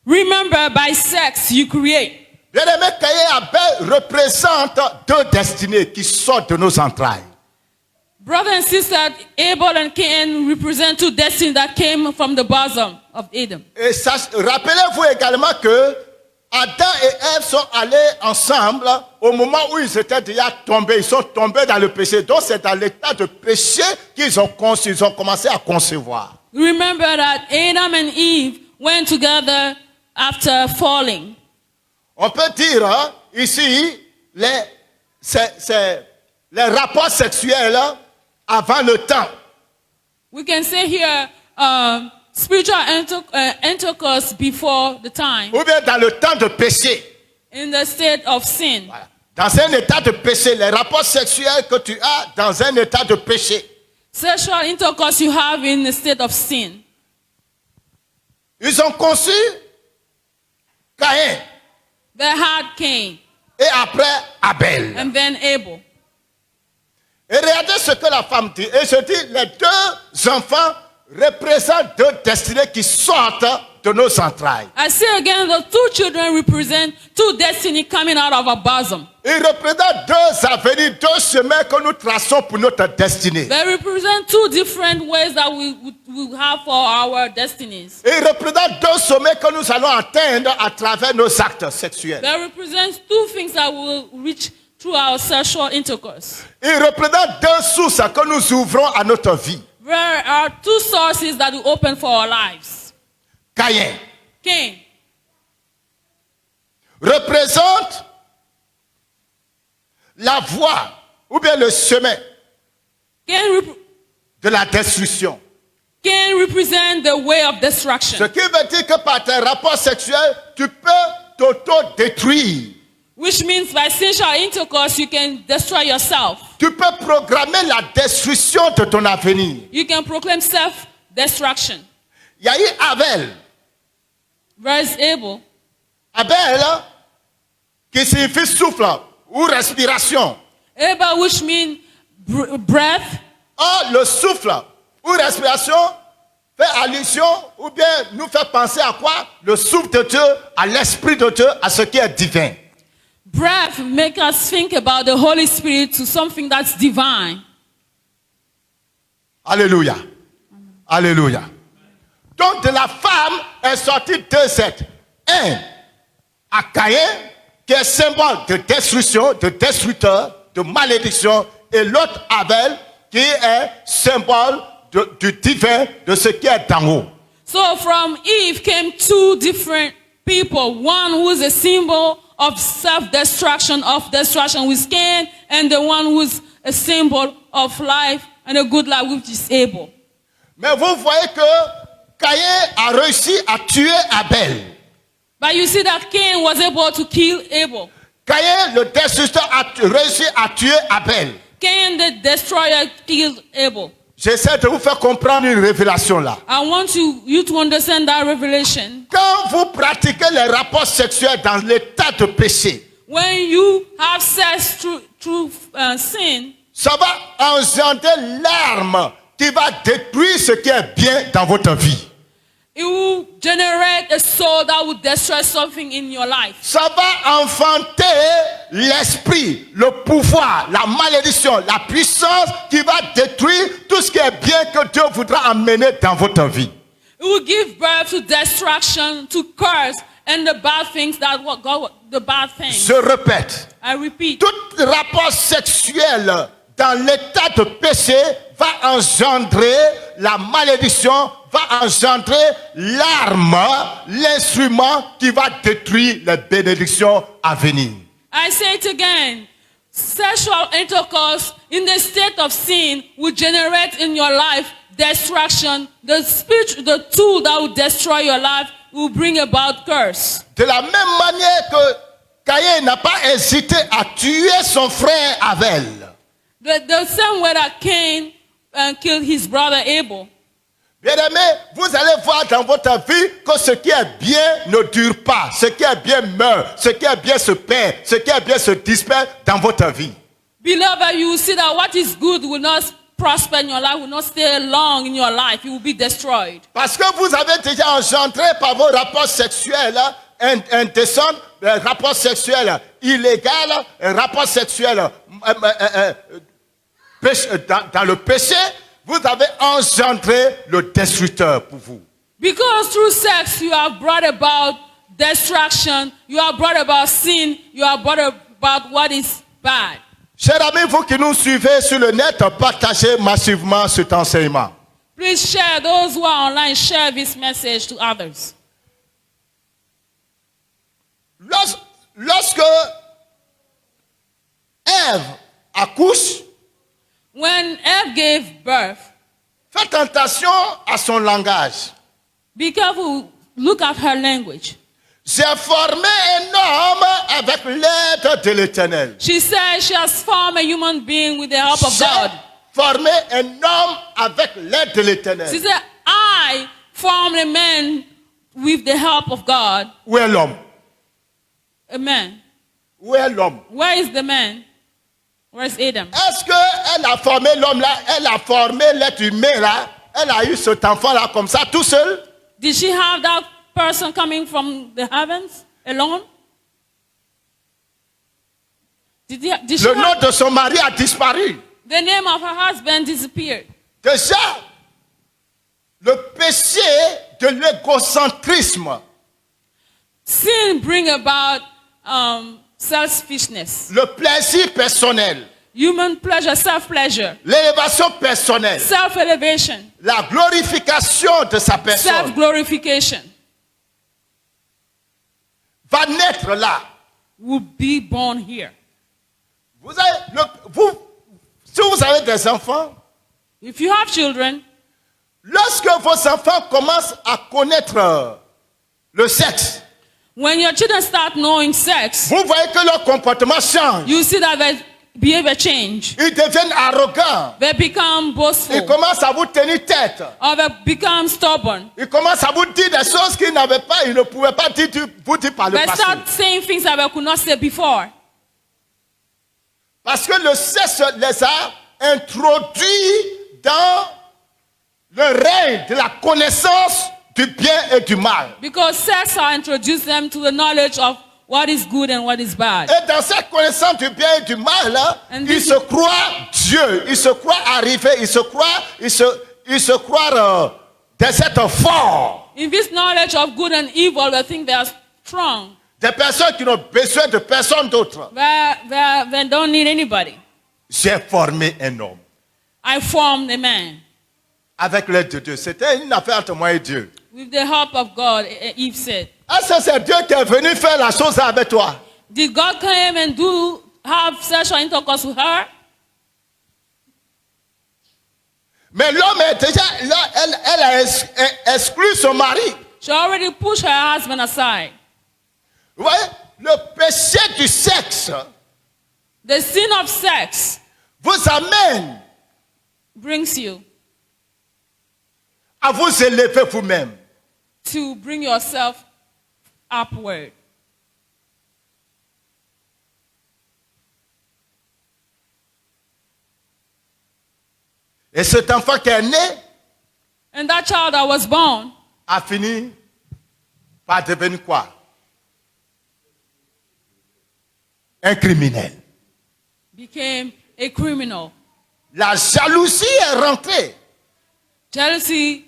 Remember, by sex you create. Bien-aimé, Caïn et Abel représentent deux destinées qui sortent de nos entrailles. Brother and sister, Abel and Cain represent two destinies that came from the bosom of Adam. Et rappelez-vous également que Adam et Ève sont allés ensemble au moment où ils étaient déjà tombés. Ils sont tombés dans le péché. Donc c'est dans l'état de péché qu'ils ont commencé à concevoir. Remember that Adam and Eve went together after falling. On peut dire ici les rapports sexuels avant le temps. We can say here spiritual intercourse before the time, Ou bien dans le temps de péché. in the state of sin. Voilà. Dans un état de péché, les rapports sexuels que tu as dans un état de péché. Sexual intercourse you have in the state of sin. Ils ont conçu Caïn They had Cain et après Abel. and then Abel. Et regardez ce que la femme dit. Et je dis, les deux enfants représentent deux destinées qui sortent de nos entrailles. I say again, the two children represent two destinies coming out of our bosom. Ils représentent deux avenirs, deux chemins que nous traçons pour notre destinée. They represent two different ways that we have for our destinies. Ils représentent deux sommets que nous allons atteindre à travers nos actes sexuels. They represent two things that will reach through our sexual intercourse. Ils représentent deux sources que nous ouvrons à notre vie. There are two sources that we open for our lives. Caïn Cain représente la voie ou bien le chemin de la destruction. Cain represent the way of Ce destruction, qui veut dire que par tes rapports sexuels, tu peux t'auto-détruire. which means by sexual intercourse you can destroy yourself. Tu peux programmer la destruction de ton avenir. You can proclaim self-destruction. Il y a eu Abel. Whereas Abel, Abel, qui signifie souffle ou respiration. Abel, which means breath, Or, le souffle ou respiration fait allusion ou bien nous fait penser à quoi? Le souffle de Dieu, à l'Esprit de Dieu, à ce qui est divin. breath make us think about the Holy Spirit to something that's divine. Alléluia. Alléluia. Donc de la femme est sorti deux êtres. Un à Caïn, qui est symbole de destruction, de destructeur, de malédiction, et l'autre Abel, qui est symbole du divin, de ce qui est d'en haut. So from Eve came two different people. One who is a symbol of self-destruction, of destruction, with Cain, and the one who's a symbol of life and a good life, which is Abel. Mais vous voyez que Caïn a réussi à tuer Abel. But you see that Cain was able to kill Abel. Caïn, le destructeur, a réussi à tuer Abel. Cain, the destroyer, killed Abel. J'essaie de vous faire comprendre une révélation là. I want you to understand that revelation. Quand vous pratiquez les rapports sexuels dans l'état de péché, When you have sex through sin, ça va engendrer l'arme qui va détruire ce qui est bien dans votre vie. it will generate a soul that will destroy something in your life. Ça va enfanter l'esprit, le pouvoir, la malédiction, la puissance qui va détruire tout ce qui est bien que Dieu voudra amener dans votre vie. It will give birth to destruction, to curse, and the bad things the bad things. Je répète, I repeat, tout rapport sexuel dans l'état de péché va engendrer la malédiction, va engendrer l'arme, l'instrument qui va détruire les bénédictions à venir. I say it again. Sexual intercourse in the state of sin will generate in your life destruction. The tool that will destroy your life will bring about curse. De la même manière que Caïn n'a pas hésité à tuer son frère Abel. The same way that Cain killed his brother Abel. Bien-aimé, vous allez voir dans votre vie que ce qui est bien ne dure pas. Ce qui est bien meurt. Ce qui est bien se perd. Ce qui est bien se disparaît dans votre vie. Beloved, you will see that what is good will not prosper in your life, will not stay long in your life. It will be destroyed. Parce que vous avez déjà engendré par vos rapports sexuels indécents, rapports sexuels illégaux, rapports sexuels dans le péché, vous avez engendré le destructeur pour vous. Because through sex you have brought about destruction, you have brought about sin, you have brought about what is bad. Chers amis, vous qui nous suivez sur le net, partagez massivement cet enseignement. Please share, those who are online, share this message to others. Lorsque Ève accouche, When Eve gave birth, faites attention à son langage. be careful, look at her language. J'ai formé un homme avec l'aide de l'Éternel. She said she has formed a human being with the help of J'ai God. formé un homme avec l'aide de l'Éternel. She said, I formed a man with the help of God. Où est l'homme? A man. Où est l'homme? Where is the man? Where is Adam? Est-ce qu'elle a formé l'homme là? Elle a formé l'être humain là? Elle a eu cet enfant là comme ça tout seul? Did she have that person coming from the heavens alone? Did she Le nom have, de son mari a disparu. the name of her husband disappeared. Déjà, le péché de l'égocentrisme, Sin bring about selfishness, le plaisir personnel, human pleasure, self-pleasure, l'élévation personnelle, self-elevation, la glorification de sa personne self-glorification va naître là. will be born here. Si vous avez des enfants, If you have children, lorsque vos enfants commencent à connaître le sexe, when your children start knowing sex, vous voyez que leur comportement change. you see that their behavior change. Ils deviennent arrogants. They become boastful, Ils commencent à vous tenir tête. or they become stubborn. Ils commencent à vous dire des choses qu'ils n'avaient pas, ils ne pouvaient pas vous dire par le They passé. start saying things that they could not say before. Parce que le sexe les a introduits dans le règne de la connaissance du bien et du mal. Because sex has introduced them to the knowledge of what is good and what is bad. Et dans cette connaissance du bien et du mal, And ils this- se croient Dieu, ils se croient arrivés, ils se croient des êtres forts. In this knowledge of good and evil, they think they are strong. Des personnes qui n'ont besoin de personne d'autre. They don't need anybody. J'ai formé un homme I formed a man. avec l'aide de Dieu. C'était une affaire entre moi et Dieu. With the help of God, Eve said. Est-ce que c'est Dieu qui est venu faire la chose avec toi? Did God come and have sexual intercourse with her? Mais l'homme est déjà, elle a exclu son mari. She already pushed her husband aside. Vous voyez, le péché du sexe The sin of sex vous amène brings you à vous élever vous-même. to bring yourself upward. Et cet enfant qui est né And that child that was born a fini par devenir quoi? Un criminel. became a criminal. La jalousie est rentrée. Jealousy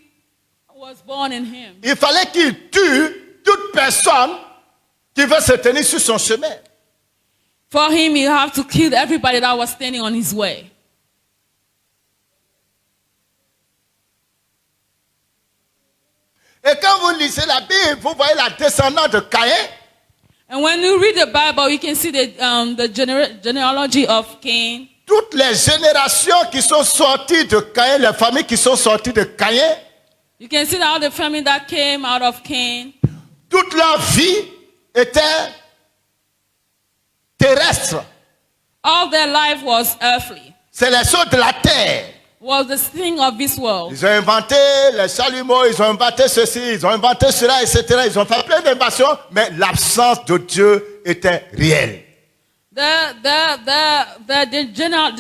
was born in him. Il fallait qu'il tue toute personne qui veut se tenir sur son chemin. For him, he had to kill everybody that was standing on his way. Et quand vous lisez la Bible, vous voyez la descendance de Caïn. And when you read the Bible, you can see the genealogy of Cain. Toutes les générations qui sont sorties de Caïn, les familles qui sont sorties de Caïn, You can see all the family that came out of Cain. toute leur vie était terrestre. All their life was earthly. C'est les choses de la terre. Was the thing of this world. Ils ont inventé les chalumeaux, ils ont inventé ceci, ils ont inventé cela, etc. Ils ont fait plein d'inventions, mais l'absence de Dieu était réelle. The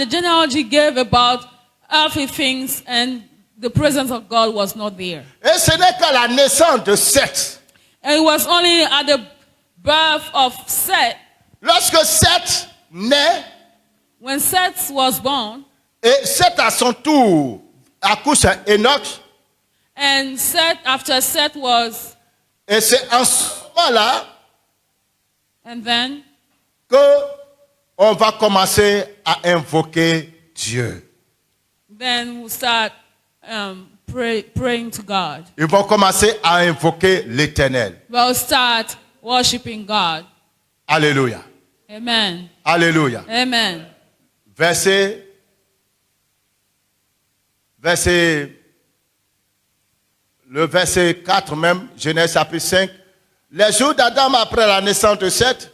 genealogy gave about earthly things, and the presence of God was not there. Et ce n'est qu'à la naissance de Seth. And it was only at the birth of Seth. Lorsque Seth naît, When Seth was born, et Seth à son tour accouche à Enoch, and Seth, after Seth was, et c'est en ce moment-là and then que on va commencer à invoquer Dieu. we'll start praying to God. Ils vont commencer à invoquer l'Éternel. We'll start worshiping God. Alléluia. Amen. Alléluia. Amen. Le verset 4 même, Genèse chapitre 5. Les jours d'Adam après la naissance de Seth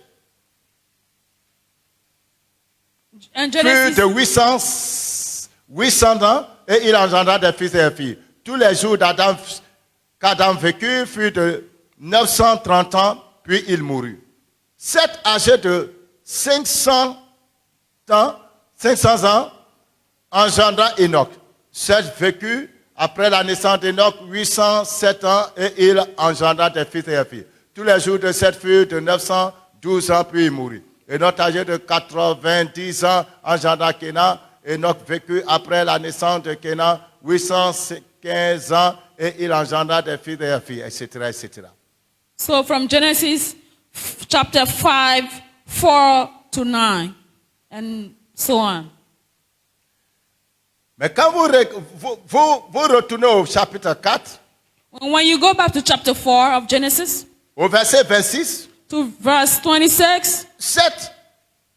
And furent Genesis, de 800 ans et il engendra des fils et des filles. Tous les jours qu'Adam vécut furent de 930 ans, puis il mourut. Seth, âgé de 500 ans, engendra Enoch. Seth vécut après la naissance d'Enoch 807 ans et il engendra des fils et des filles. Tous les jours de Seth furent de 912 ans, puis il mourut. Enoch, âgé de 90 ans, engendra Kénan. Enoch vécut après la naissance de Kénan 815 ans et il engendra des fils et des filles, etc., etc. so from Genesis chapter 5, 4 to 9, and so on. Mais quand vous retournez au chapitre 4, When you go back to chapter 4 of Genesis, au verset 26, to verse 26, Seth,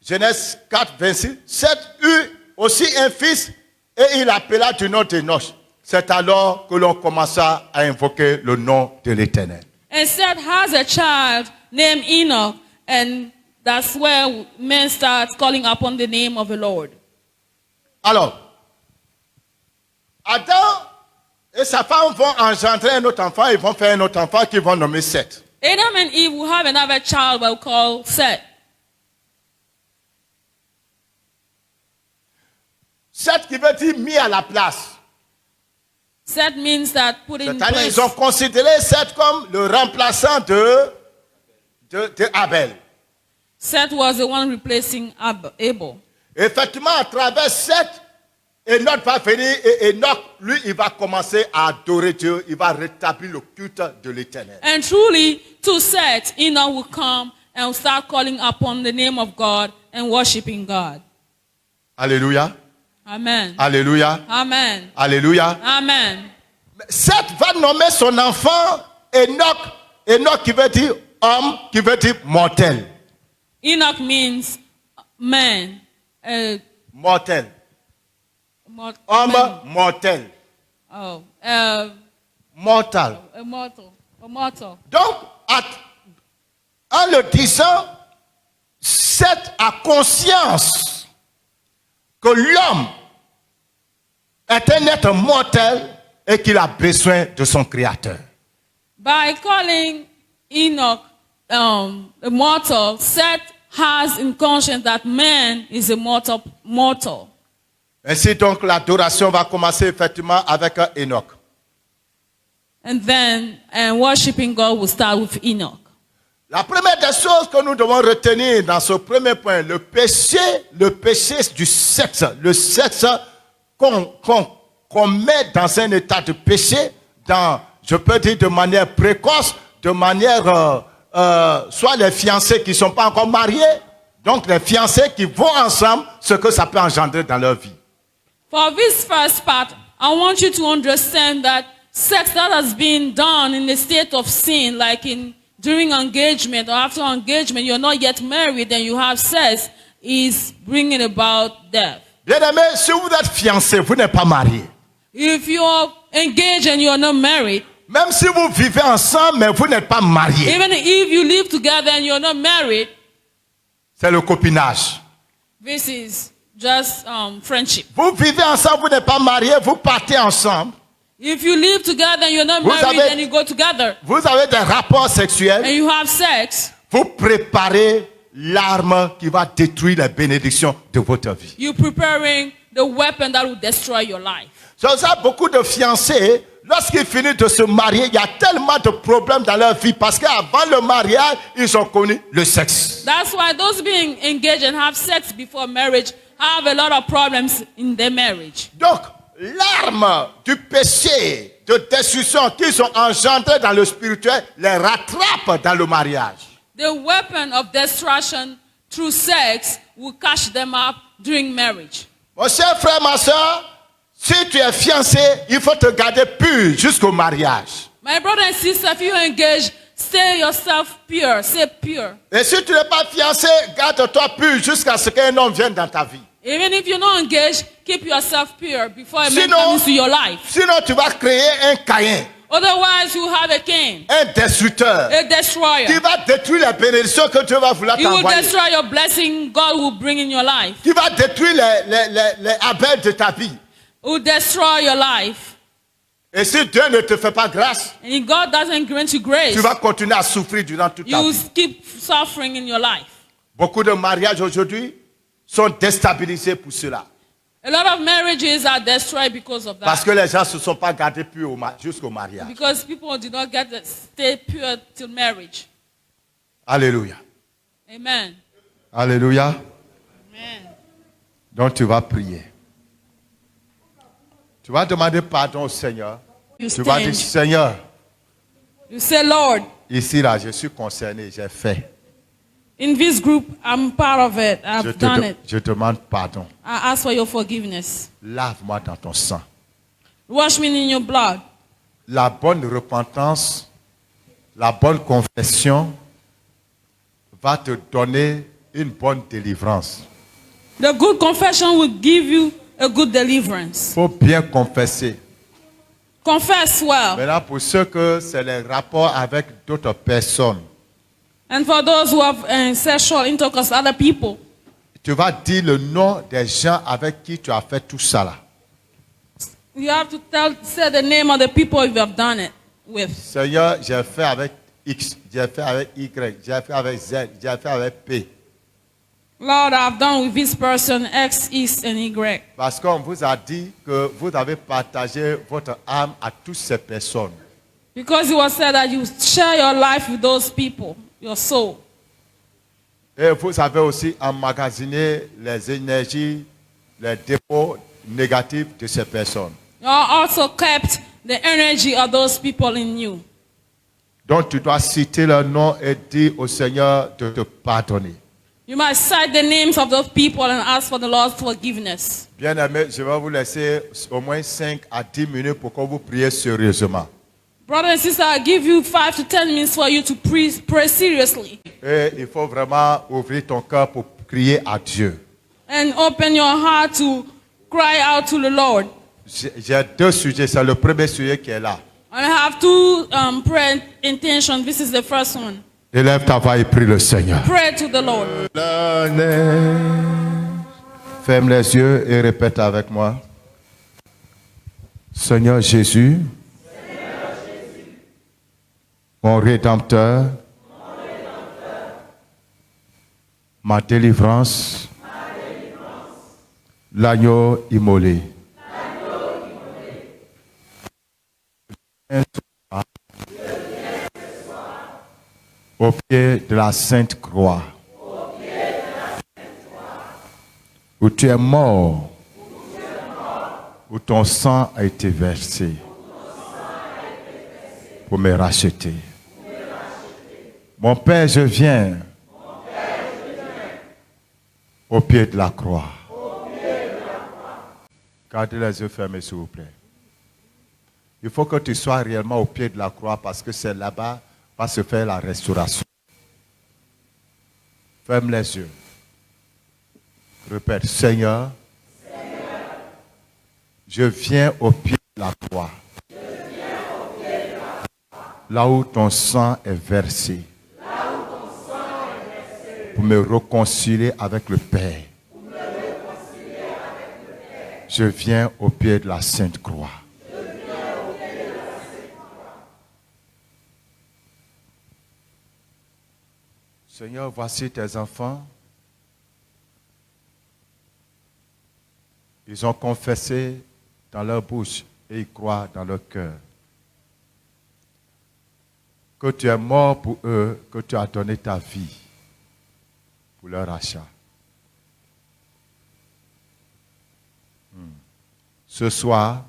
Genèse 4, 26, Seth eut aussi un fils et il appela du nom d'Enoch. C'est alors que l'on commença à invoquer le nom de l'Éternel. and Seth has a child named Enoch, and that's where men start calling upon the name of the Lord. Alors, Adam et sa femme vont engendrer un autre enfant, ils vont faire un autre enfant qu'ils vont nommer Seth. Adam and Eve will have another child we'll call Seth. Seth qui veut dire mis à la place. Seth means that put in C'est-à-dire place. ils ont considéré Seth comme le remplaçant de Abel. Seth was the one replacing Abel. Effectivement, à travers Seth, Enoch va venir et Enoch, lui, il va commencer à adorer Dieu. Il va rétablir le culte de l'Éternel. And truly, to Seth, Enoch will come and start calling upon the name of God and worshiping God. Alléluia. Amen. Alléluia. Amen. Alléluia. Amen. Seth va nommer son enfant Enoch. Enoch qui veut dire homme, qui veut dire mortel. Enoch means man. Mortel. Man. Homme mortel. Oh, Mortal. immortal. Donc, en le disant, Seth a conscience que l'homme est un être mortel et qu'il a besoin de son Créateur. By calling Enoch immortal, Seth has in conscience that man is a mortal. Ainsi donc, l'adoration va commencer effectivement avec Enoch. And then worshiping God will start with Enoch. La première des choses que nous devons retenir dans ce premier point, le péché du sexe, le sexe qu'on met dans un état de péché, je peux dire de manière précoce, de manière, soit les fiancés qui ne sont pas encore mariés, donc les fiancés qui vont ensemble, ce que ça peut engendrer dans leur vie. For this first part, I want you to understand that sex that has been done in the state of sin, like in during engagement or after engagement, you're not yet married and you have sex, is bringing about death. Bien-aimé, si vous êtes fiancé, vous n'êtes pas marié. If you're engaged and you're not married, Même si vous vivez ensemble, mais vous n'êtes pas marié. even if you live together and you're not married, C'est le copinage. this is just friendship. Vous vivez ensemble, vous n'êtes pas marié, vous partez ensemble. If you live together and you're not Vous married avez- and you go together Vous avez des rapports sexuels. and you have sex, Vous préparez l'arme qui va détruire les bénédictions de votre vie. you're preparing the weapon that will destroy your life. C'est ça, beaucoup de fiancés, lorsqu'ils finissent de se marier, il y a tellement de problèmes dans leur vie parce qu'avant le mariage, ils ont connu le sexe. That's why those being engaged and have sex before marriage have a lot of problems in their marriage. Donc, l'arme du péché, de destruction qu'ils ont engendré dans le spirituel, les rattrape dans le mariage. The weapon of destruction through sex will catch them up during marriage. Mon cher frère, ma soeur, si tu es fiancé, il faut te garder pur jusqu'au mariage. My brother and sister, if you're engaged, stay yourself pure. Stay pure. Et si tu n'es pas fiancé, garde-toi pur jusqu'à ce qu'un homme vienne dans ta vie. Even if you're not engaged, keep yourself pure before a man Sinon- comes into your life. Sinon, tu vas créer un Caïn, Otherwise, you have a Cain, un destructeur, a destroyer. qui va détruire les bénédictions que Dieu va vouloir He will t'envoyer. destroy your blessing God will bring in your life. Qui va détruire les Abel de ta vie. It will destroy your life. Et si Dieu ne te fait pas grâce, And if God doesn't grant you grace, tu vas continuer à souffrir durant toute ta you will vie. keep suffering in your life. Beaucoup de mariages aujourd'hui sont déstabilisés pour cela. A lot of marriages are destroyed because of Parce that. que les gens ne se sont pas gardés purs jusqu'au mariage. Because people did not get to stay pure till marriage. Alléluia. Amen. Alléluia. Amen. Donc tu vas prier. Tu vas demander pardon au Seigneur. You Tu vas dire, stand. Seigneur, You say, Lord, ici là, je suis concerné, j'ai fait. in this group, I'm part of it. I've done it. Je demande pardon. I ask for your forgiveness. Lave-moi dans ton sang. Wash me in your blood. La bonne repentance, la bonne confession va te donner une bonne délivrance. The good confession will give you a good deliverance. Il faut bien confesser. Confess well. Maintenant, pour ceux que c'est les rapports avec d'autres personnes, And for those who have sexual intercourse with other people, tu vas dire le nom des gens avec qui tu as fait tout ça là. you have to say the name of the people you have done it with. Seigneur, j'ai fait avec X, j'ai fait avec Y, j'ai fait avec Z, j'ai fait avec P. Lord, I've done with this person X, X, and Y. Parce qu'on vous a dit que vous avez partagé votre âme à toutes ces personnes. Because it was said that you share your life with those people, your soul. Et vous avez aussi emmagasiné les énergies, les dépôts négatifs de ces personnes. You also kept the energy of those people in you. Donc tu dois citer leur nom et dire au Seigneur de te pardonner. You must cite the names of those people and ask for the Lord's forgiveness. Bien aimé, je vais vous laisser au moins 5 à 10 minutes pour que vous priez sérieusement. Brother and sister, I give you 5 to 10 minutes for you to pray seriously. Et il faut vraiment ouvrir ton cœur pour crier à Dieu. And open your heart to cry out to the Lord. J'ai deux sujets. C'est le premier sujet qui est là. And I have two prayer intentions. This is the first one. Élève ta voix et prie le Seigneur. Pray to the Lord. Ferme les yeux et répète avec moi. Seigneur Jésus, mon Rédempteur, ma délivrance, l'agneau immolé. Au pied de la Sainte Croix, où tu es mort, où ton sang a été versé pour me racheter. Mon Père, je viens au pied de la croix. Gardez les yeux fermés, s'il vous plaît. Il faut que tu sois réellement au pied de la croix parce que c'est là-bas va se faire la restauration. Ferme les yeux. Répète, Seigneur, je viens au pied de la croix. Là où ton sang est versé. Pour me réconcilier avec le Père. Je viens au pied de la Sainte Croix. Seigneur, voici tes enfants. Ils ont confessé dans leur bouche et ils croient dans leur cœur que tu es mort pour eux, que tu as donné ta vie pour leur achat. Ce soir,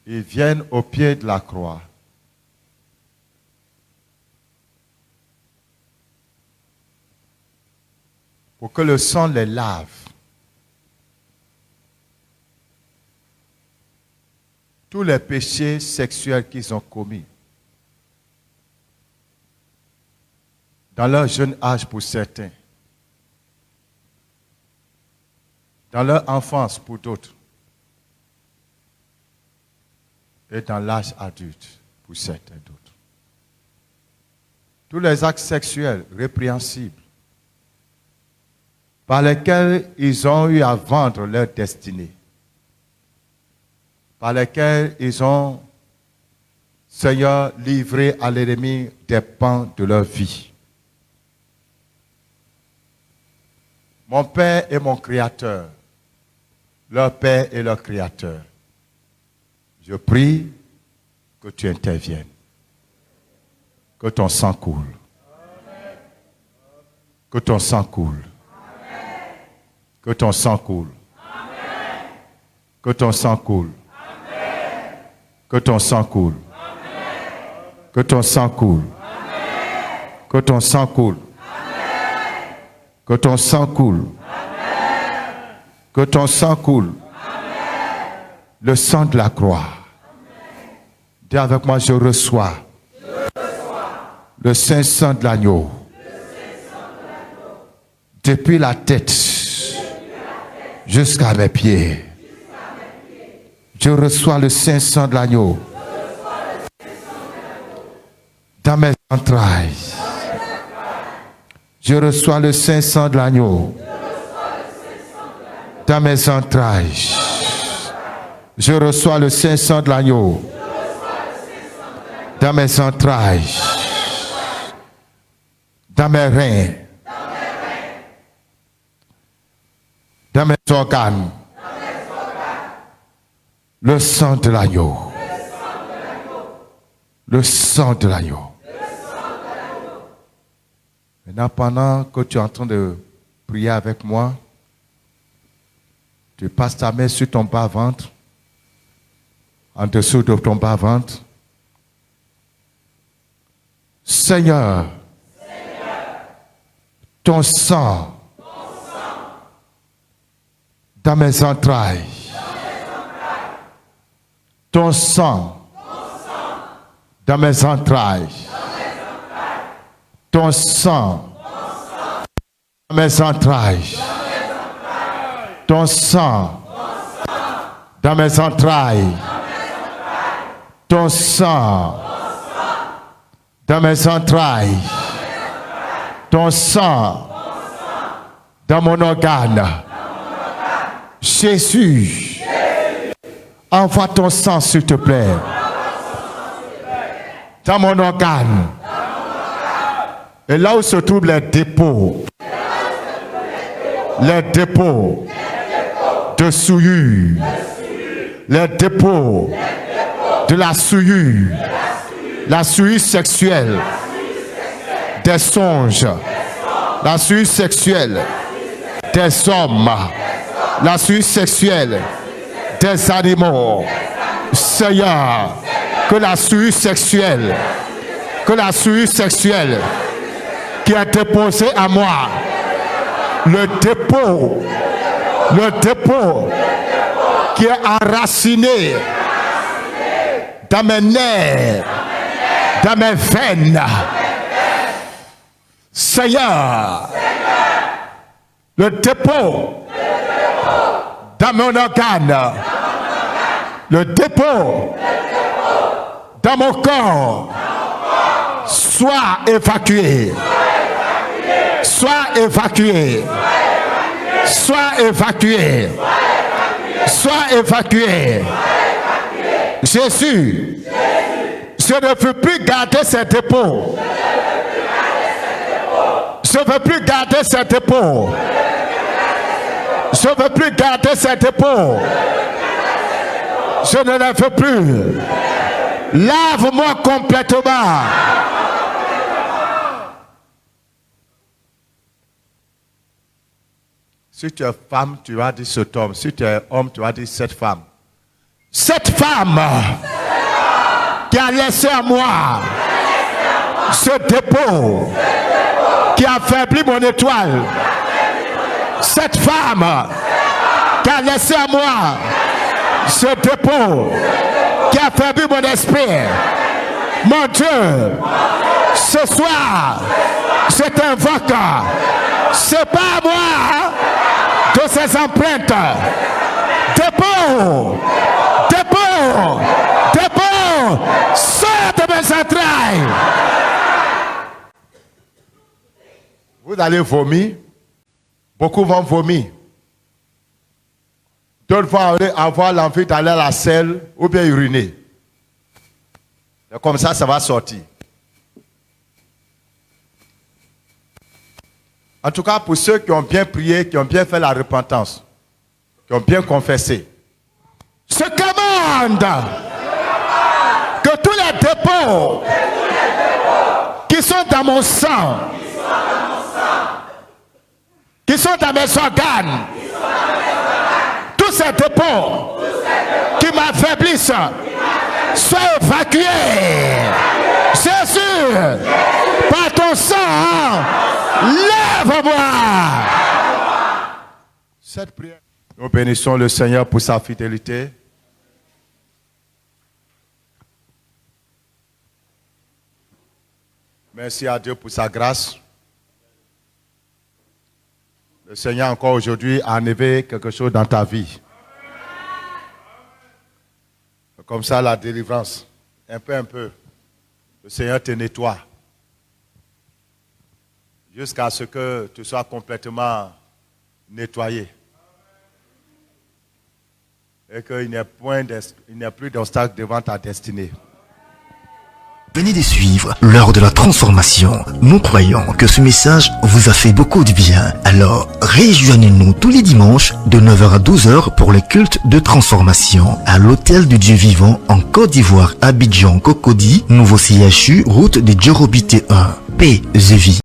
ils viennent au pied de la croix. Pour que le sang les lave. Tous les péchés sexuels qu'ils ont commis. Dans leur jeune âge pour certains. Dans leur enfance pour d'autres. Et dans l'âge adulte pour certains d'autres. Tous les actes sexuels répréhensibles par lesquels ils ont eu à vendre leur destinée. Par lesquels ils ont, Seigneur, livré à l'ennemi des pans de leur vie. Mon Père est mon Créateur, leur Père est leur Créateur. Je prie que tu interviennes, que ton sang coule, que ton sang coule, que ton sang coule, que ton sang coule. Que ton sang coule. Que ton sang coule. Que ton sang coule. Que ton sang coule. Que ton sang coule. Le sang de la croix. Dis avec moi, je reçois le saint sang de l'agneau. Depuis la tête jusqu'à mes pieds. Je reçois le saint sang de l'agneau dans mes entrailles. Je reçois le saint sang de l'agneau dans mes entrailles. Je reçois le saint sang de l'agneau dans mes entrailles, dans mes reins, dans mes organes. Le sang de l'agneau. Le sang de l'agneau. Maintenant, pendant que tu es en train de prier avec moi, tu passes ta main sur ton bas-ventre, en dessous de ton bas-ventre. Seigneur, ton sang dans mes entrailles. Ton sang dans mes entrailles. Ton sang dans mes entrailles. Ton sang dans mes entrailles. Ton sang dans mes entrailles. Ton sang dans mon organe. Jésus. Envoie ton sang, s'il te plaît, dans mon organe. Et là où se trouvent les dépôts de souillure, les dépôts de la souillure sexuelle, des songes, la souillure sexuelle des hommes, la souillure sexuelle des animaux. Seigneur, que la souillure sexuelle qui est déposée à moi, le dépôt qui est enraciné dans mes nerfs, dans mes veines. Seigneur, le dépôt dans mon organe, le dépôt dans mon corps, soit évacué. Soit évacué. Soit évacué. Soit évacué. Jésus, je ne veux plus garder ces dépôts. Je ne veux plus garder ces dépôts. Je ne veux plus garder ces dépôts. Je ne les veux plus. Lave-moi complètement. Si tu es femme, tu vas dire cet homme. Si tu es homme, tu vas dire cette femme. Cette femme qui a laissé à moi ce dépôt qui a affaibli mon étoile. Cette femme qui a laissé à moi ce dépôt qui a affaibli mon esprit. Mon Dieu, ce soir, je t'invoque. C'est pas à moi de ces empreintes. Dépôt, dépôt, dépôt, sors de mes entrailles. Vous allez vomir. Beaucoup vont vomir. D'autres vont avoir l'envie d'aller à la selle ou bien uriner. Et comme ça va sortir. En tout cas, pour ceux qui ont bien prié, qui ont bien fait la repentance, qui ont bien confessé. Je commande que tous les dépôts qui sont dans mon sang, qui sont dans mes organes, tous ces dépôts qui m'affaiblissent, soient évacués. Jésus, par ton sang, lève-moi. Cette prière. Nous bénissons le Seigneur pour sa fidélité. Merci à Dieu pour sa grâce. Le Seigneur encore aujourd'hui a enlevé quelque chose dans ta vie. Comme ça, la délivrance, un peu, le Seigneur te nettoie. Jusqu'à ce que tu sois complètement nettoyé. Et qu'il n'y ait plus d'obstacle devant ta destinée. Venez de suivre l'heure de la transformation. Nous croyons que ce message vous a fait beaucoup de bien. Alors, rejoignez-nous tous les dimanches de 9h à 12h pour les cultes de transformation à l'Hôtel du Dieu Vivant en Côte d'Ivoire, Abidjan, Cocody, Nouveau CHU, route de Djorobité 1. Paix et vie.